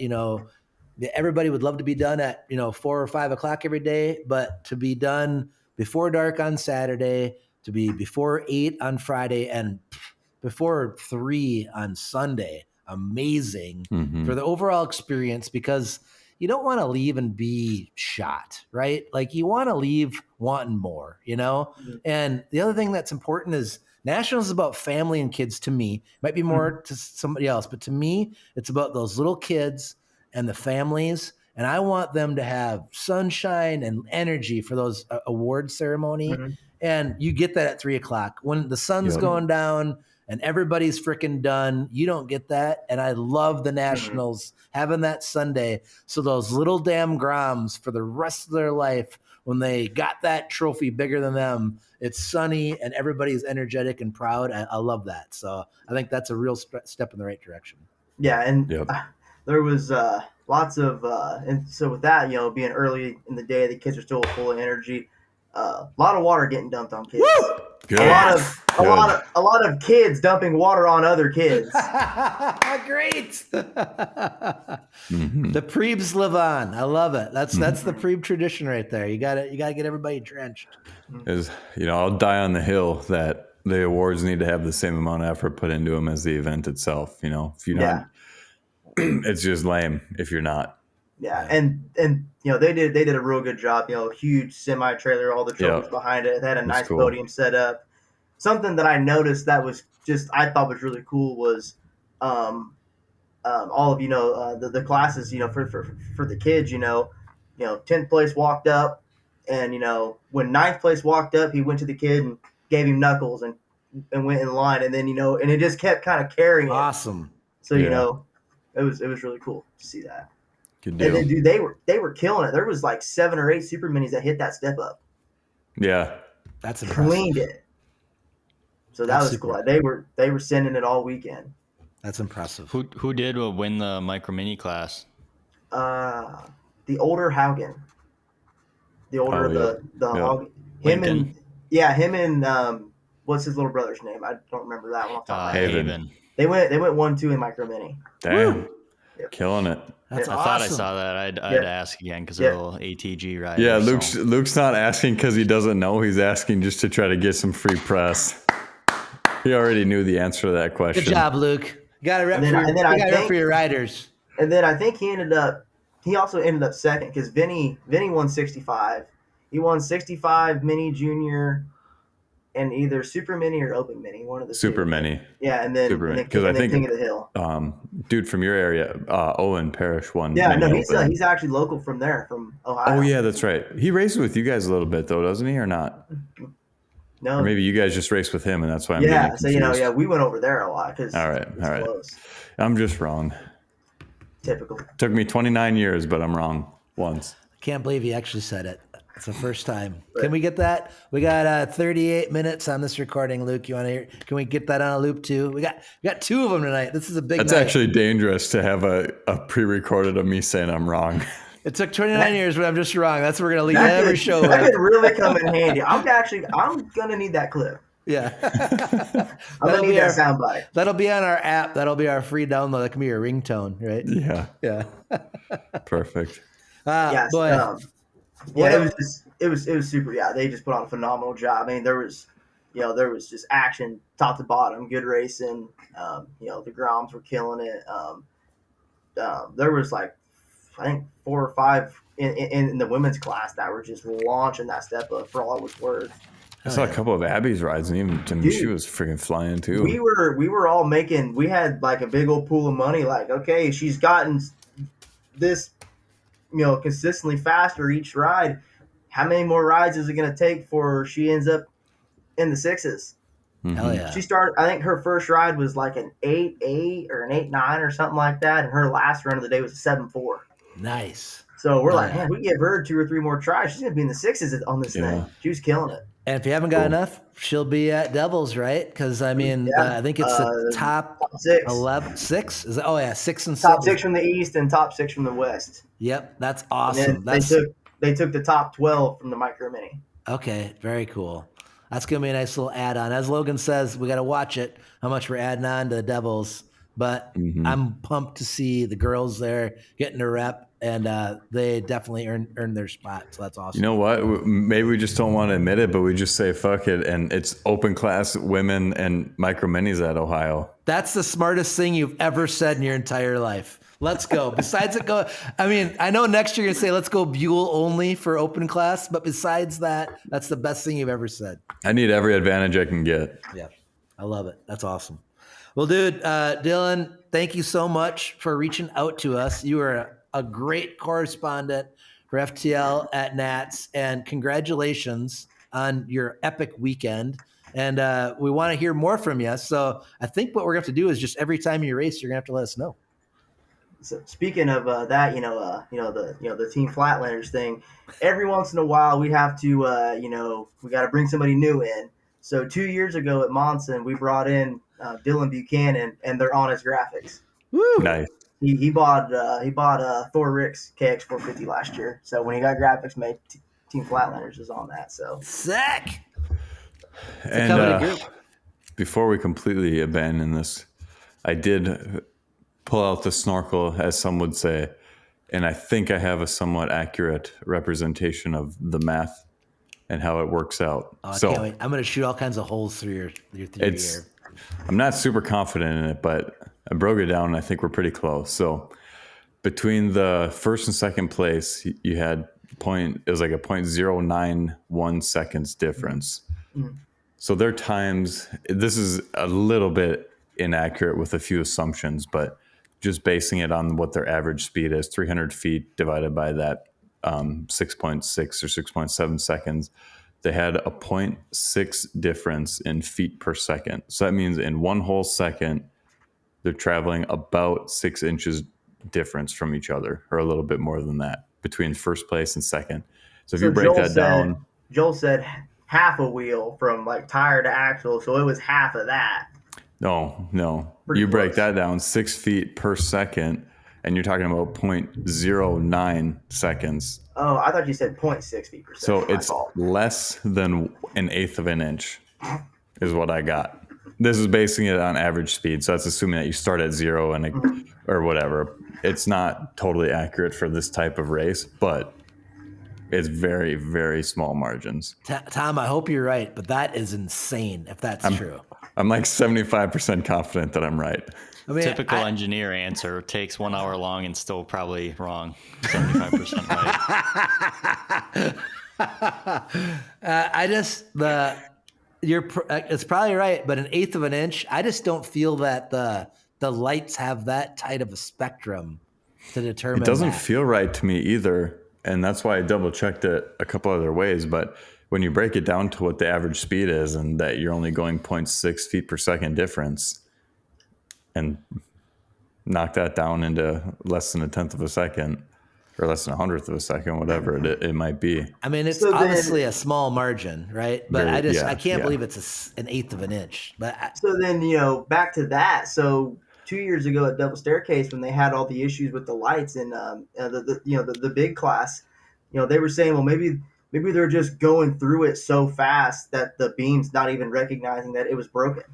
everybody would love to be done at 4 or 5 o'clock every day, but to be done before dark on Saturday, to be before 8 on Friday, and before 3 on Sunday. Amazing for the overall experience, because you don't want to leave and be shot, right? Like you want to leave wanting more, And the other thing that's important is nationals is about family and kids. To me, might be more to somebody else, but to me, it's about those little kids and the families. And I want them to have sunshine and energy for those award ceremony. And you get that at 3 o'clock when the sun's going down and everybody's freaking done. You don't get that. And I love the nationals having that Sunday. So those little damn Groms for the rest of their life, when they got that trophy bigger than them, it's sunny and everybody's energetic and proud. I love that. So I think that's a real step in the right direction. Yeah. And there was lots of, and so with that, being early in the day, the kids are still full of energy. A lot of water getting dumped on kids. Woo! Good. A lot of kids dumping water on other kids. Great. The Prebes live on. I love it. That's the Prebe tradition right there. You got to get everybody drenched. I'll die on the hill that the awards need to have the same amount of effort put into them as the event itself. If you're not, it's just lame if you're not. Yeah, and they did a real good job. Huge semi trailer, all the trophies behind it. They had a nice podium set up. Something that I noticed that was I thought was really cool was, all of the classes for the kids. 10th place walked up, and when 9th place walked up, he went to the kid and gave him knuckles and went in line, and then and it just kept kind of carrying. Awesome. So it was really cool to see that. Good deal. And then, dude, they were killing it. There was like 7 or 8 super minis that hit that step up. Yeah, that's impressive. Cleaned it. So that was cool. They were sending it all weekend. That's impressive. Who did win the micro mini class? The older Haugen. The older Haugen. Him and what's his little brother's name? I don't remember that one off the top of my head. Haven. They went 1-2 in micro mini. Damn. Yep. Killing it. That's I awesome. thought I saw that. I'd ask again because they're a little ATG riders. Yeah, Luke's not asking because he doesn't know. He's asking just to try to get some free press. He already knew the answer to that question. Good job, Luke. You got to rep for your riders. And then I think he also ended up second because Vinny won 65. He won 65 mini junior, and either Super Mini or Open Mini, one of the Super two. Mini. Yeah, and then Super Mini. King of the Hill. Dude from your area, Owen Parrish won. Yeah, no, Mini Open. he's actually local from there, from Ohio. Oh yeah, that's right. He races with you guys a little bit though, doesn't he, or not? No, or maybe you guys just race with him, and that's why I'm getting confused. So we went over there a lot because all right. close. I'm just wrong. Typical. Took me 29 years, but I'm wrong once. I can't believe he actually said it. It's the first time. Right. Can we get that? We got 38 minutes on this recording, Luke. You want to hear? Can we get that on a loop too? We got two of them tonight. This is a big That's night. actually dangerous to have a pre-recorded of me saying I'm wrong. It took 29 years, but I'm just wrong. That's what we're going to leave every show with. That could really come in handy. I'm going to need that clip. Yeah. I'm going to need that soundbite. That'll be on our app. That'll be our free download. That can be your ringtone, right? Yeah. Yeah. Perfect. Yes. Boy. It was super. Yeah, they just put on a phenomenal job. I mean, there was just action top to bottom, good racing. The Groms were killing it. There was like, I think 4 or 5 in the women's class that were just launching that step up for all it was worth. I saw a couple of Abby's rides, and even she was freaking flying too. We were all making. We had like a big old pool of money. Like, okay, she's gotten this, consistently faster each ride. How many more rides is it going to take before she ends up in the 6s? Mm-hmm. Hell yeah. She started, I think her first ride was like an 8.8 or an 8.9 or something like that. And her last run of the day was a 7.4. Nice. So we're like, man, we give her 2 or 3 more tries. She's going to be in the 6s on this thing. She was killing it. And if you haven't got enough, she'll be at Devils, right? Because, I mean, I think it's the top 6. 11, 6? 6 and 7. Top 6 from the East and top 6 from the West. Yep, that's awesome. They took the top 12 from the Micro Mini. Okay, very cool. That's going to be a nice little add-on. As Logan says, we got to watch it, how much we're adding on to the Devils. But I'm pumped to see the girls there getting a rep, and they definitely earn their spot. So that's awesome. You know what? Maybe we just don't want to admit it, but we just say fuck it, and it's open class women and micro minis at Ohio. That's the smartest thing you've ever said in your entire life. Let's go. Besides it, I mean, I know next year you're gonna say let's go Buell only for open class, but besides that, that's the best thing you've ever said. I need every advantage I can get. Yeah, I love it. That's awesome. Well, dude, Dylan, thank you so much for reaching out to us. You are a great correspondent for FTL at Nats, and congratulations on your epic weekend. And we want to hear more from you. So I think what we're going to have to do is just every time you race, you're going to have to let us know. So speaking of that, the Team Flatlanders thing, every once in a while we have to, we got to bring somebody new in. So 2 years ago at Monson, we brought in Dylan Buchanan, and they're on his graphics. Woo! Nice. He bought Thor Rick's KX450 last year. So when he got graphics made, Team Flatlanders is on that. So sick. And before we completely abandon this, I did pull out the snorkel, as some would say, and I think I have a somewhat accurate representation of the math and how it works out. Oh, I can't wait. I'm going to shoot all kinds of holes through your theory here. I'm not super confident in it, but I broke it down, and I think we're pretty close. So between the first and second place, you had it was like a 0.091 seconds difference. Mm-hmm. So their times, this is a little bit inaccurate with a few assumptions, but just basing it on what their average speed is, 300 feet divided by that 6.6 or 6.7 seconds, they had a 0.6 difference in feet per second. So that means in one whole second, they're traveling about 6 inches difference from each other, or a little bit more than that, between first place and second. So if you break that down. Joel said half a wheel from like tire to axle, so it was half of that. No. Pretty you close. Break that down 6 feet per second, and you're talking about 0.09 seconds. Oh, I thought you said 0.6 feet per second. So it's less than an eighth of an inch is what I got. This is basing it on average speed, so that's assuming that you start at 0 and or whatever. It's not totally accurate for this type of race, but it's very, very small margins. Tom, I hope you're right, but that is insane if that's true. I'm like 75% confident that I'm right. I mean, typical engineer answer takes 1 hour long and still probably wrong. 75% right. It's probably right, but 1/8 of an inch, I just don't feel that the lights have that tight of a spectrum to determine. It doesn't that. feel right to me either, and that's why I double checked it a couple other ways. But when you break it down to what the average speed is, and that you're only going 0.6 feet per second difference, and knock that down into less than 1/10 of a second, or less than 100th of a second, whatever it might be. I mean, it's So then- obviously a small margin, right? But Very- I can't yeah. believe it's 1/8 of an inch. But So then, back to that. So 2 years ago at Double Staircase, when they had all the issues with the lights and the big class, they were saying, well, maybe they're just going through it so fast that the beam's not even recognizing that it was broken.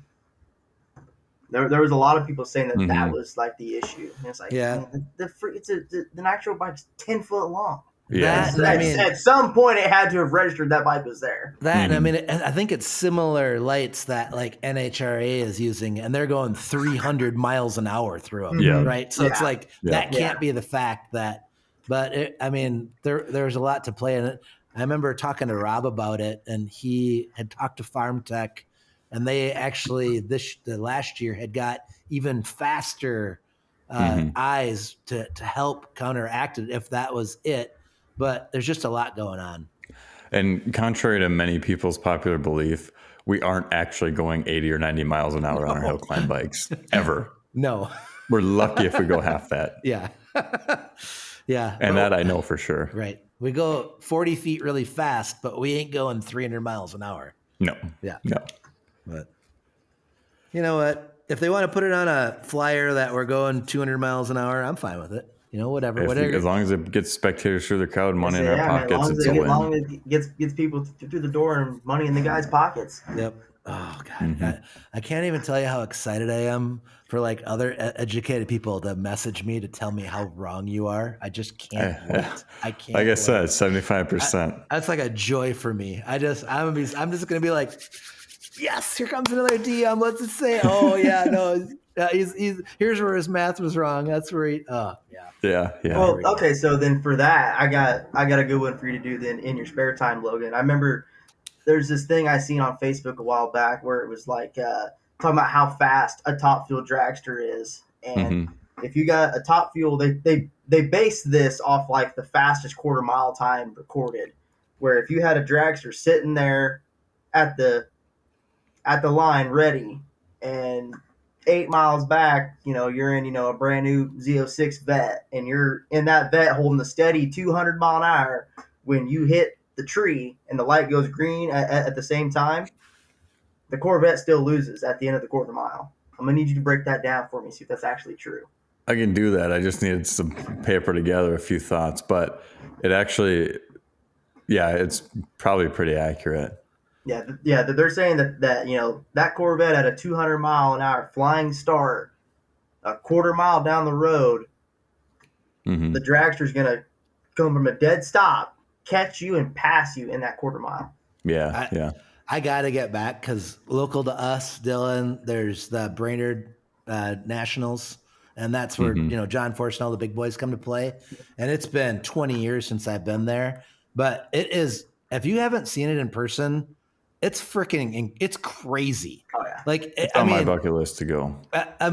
There was a lot of people saying that that was like the issue. And it's like, Yeah. man, the nitro bike's 10 foot long. Yeah. That- I mean- At some point, it had to have registered that bike was there. and I mean, I think it's similar lights that like NHRA is using, and they're going 300 miles an hour through them. Yeah. Right. So it's Yeah. like that can't be the fact that. But there's a lot to play in it. I remember talking to Rob about it, and he had talked to Farm Tech, and they actually the last year had got even faster eyes to help counteract it if that was it. But there's just a lot going on. And contrary to many people's popular belief, we aren't actually going 80 or 90 miles an hour on our hill climb bikes ever. No. We're lucky if we go half that. Yeah. Yeah. And that I know for sure. Right. We go 40 feet really fast, but we ain't going 300 miles an hour. No. Yeah. No. But you know what? If they want to put it on a flyer that we're going 200 miles an hour, I'm fine with it. Whatever. As long as it gets spectators through the crowd, money in our Man, pockets, it's a win. as long as it gets people through the door and money in the guy's pockets. Yep. Oh God. I can't even tell you how excited I am for like other educated people to message me to tell me how wrong you are. I just can't wait. I can't. Like I wait. said, 75%. That's like a joy for me. I'm just gonna be like, yes, here comes another DM. What's it say? Oh yeah, no, he's here's where his math was wrong. That's where Yeah. Well, okay, so then for that, I got a good one for you to do then in your spare time, Logan. I remember there's this thing I seen on Facebook a while back where it was like talking about how fast a top fuel dragster is, and if you got a top fuel, they base this off like the fastest quarter mile time recorded, where if you had a dragster sitting there at the line ready, and 8 miles back, you're in, a brand new Z06 vet, and you're in that vet holding a steady 200 mile an hour. When you hit the tree and the light goes green at the same time, the Corvette still loses at the end of the quarter mile. I'm going to need you to break that down for me, see if that's actually true. I can do that. I just needed some paper together, a few thoughts, but it actually, it's probably pretty accurate. Yeah, they're saying that that Corvette at a 200 mile an hour flying start, a quarter mile down the road, the dragster's going to come from a dead stop, catch you, and pass you in that quarter mile. Yeah. I got to get back because local to us, Dylan, there's the Brainerd Nationals, and that's where John Force and all the big boys come to play. And it's been 20 years since I've been there, but it is. If you haven't seen it in person, it's it's crazy. Oh yeah, like it's on my bucket list to go. I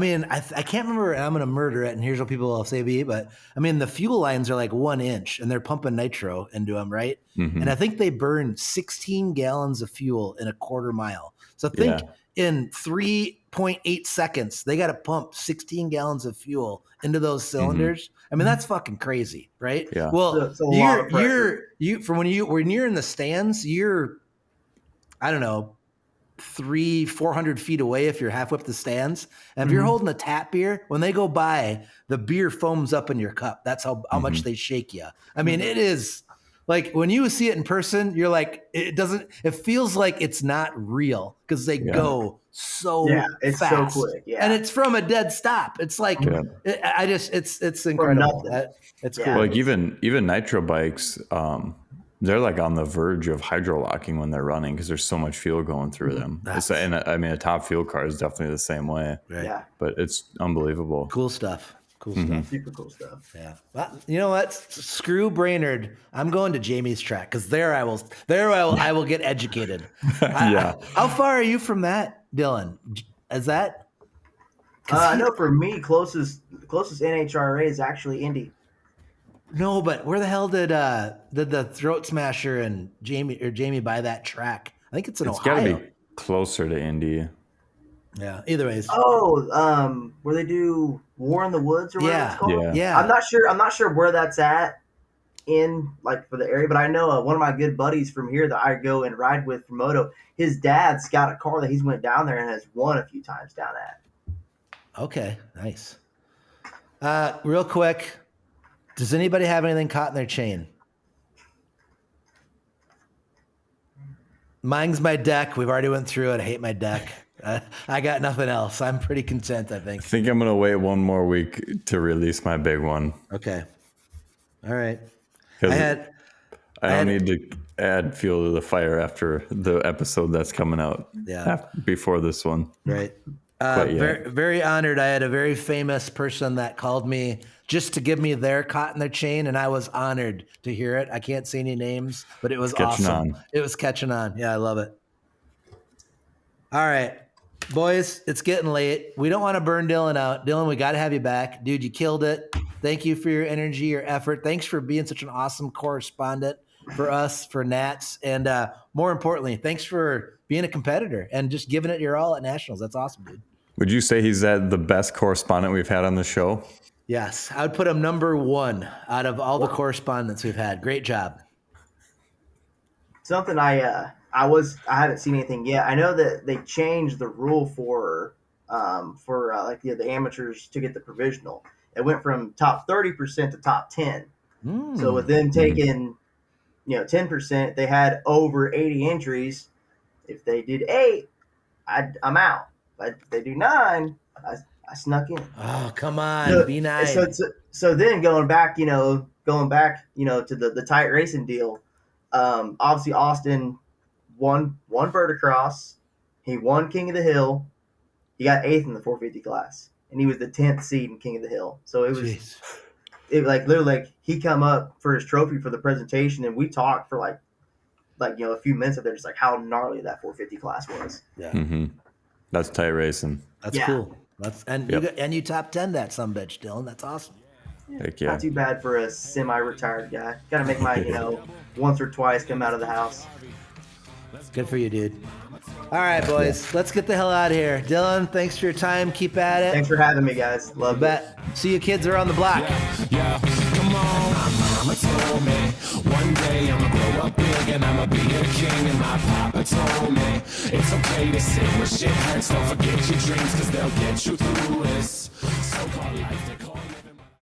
can't remember. And I'm going to murder it, and here's what people will say to me. But the fuel lines are like 1 inch, and they're pumping nitro into them, right? And I think they burn 16 gallons of fuel in a quarter mile. So think in 3.8 seconds, they got to pump 16 gallons of fuel into those cylinders. That's fucking crazy, right? Yeah. Well, it's a lot of pressure. when you're in the stands, you're, I don't know, 300-400 feet away if you're halfway up the stands. And if you're holding a tap beer, when they go by, the beer foams up in your cup. That's how much they shake you. It is like when you see it in person, you're like, it feels like it's not real because they go so it's fast. so quick. Yeah. And it's from a dead stop. It's like, it's incredible. It's cool. Like even nitro bikes, they're like on the verge of hydrolocking when they're running because there's so much fuel going through them. A top fuel car is definitely the same way. Right. Yeah. But it's unbelievable. Cool stuff. Cool stuff. Super cool stuff. Yeah. Well, you know what? Screw Brainerd. I'm going to Jamie's track because there I will get educated. Yeah. How far are you from that, Dylan? Is that? I know for me, closest NHRA is actually Indy. No, but where the hell did the Throat Smasher and Jamie buy that track? I think it's in It's Ohio. got to be closer to Indy. Yeah. Either ways. Oh, where they do War in the Woods or whatever it's called. Yeah. I'm not sure where that's at in like for the area, but I know one of my good buddies from here that I go and ride with for moto. His dad's got a car that he's went down there and has won a few times down at. Okay. Nice. Real quick, does anybody have anything caught in their chain? Mine's my deck. We've already went through it. I hate my deck. I got nothing else. I'm pretty content, I think. I think I'm going to wait one more week to release my big one. Okay. All right. 'Cause I don't need to add fuel to the fire after the episode that's coming out. Yeah. Before this one. Right. But yeah. Very, very honored. I had a very famous person that called me just to give me their caught in their chain, and I was honored to hear it. I can't say any names, but it was Catching awesome. on. It was catching on. Yeah, I love it. All right, boys, it's getting late. We don't want to burn Dylan out. Dylan, we got to have you back. Dude, you killed it. Thank you for your energy, your effort. Thanks for being such an awesome correspondent for us, for Nats. And more importantly, thanks for being a competitor and just giving it your all at Nationals. That's awesome, dude. Would you say he's the best correspondent we've had on the show? Yes, I would put him number one out of all the correspondents we've had. Great job. Something I haven't seen anything yet. I know that they changed the rule for the amateurs to get the provisional. It went from top 30% to top 10. So with them taking 10%, they had over 80 entries. If they did 8, I'm out. But if they do 9, I snuck in. Oh, come on, be nice. So then going back to the tight racing deal. Obviously Austin won Verticross. He won King of the Hill. He got 8th in the 450 class, and he was the 10th seed in King of the Hill. So it was, literally he come up for his trophy for the presentation, and we talked for a few minutes of there, just like how gnarly that 450 class was. Yeah, That's tight racing. that's cool. You top 10 that sumbitch, Dylan. That's awesome. Heck yeah. Not too bad for a semi-retired guy. Got to make my once or twice come out of the house. Good for you, dude. All right, boys, let's get the hell out of here. Dylan, thanks for your time. Keep at it. Thanks for having me, guys. Love it. See you kids around the block. Yeah, come on. My mama told me one day I'ma grow up big and I'ma be a king. And my papa told me it's okay to sit when shit hurts. Don't forget your dreams, cause they'll get you through this so-called life they call living.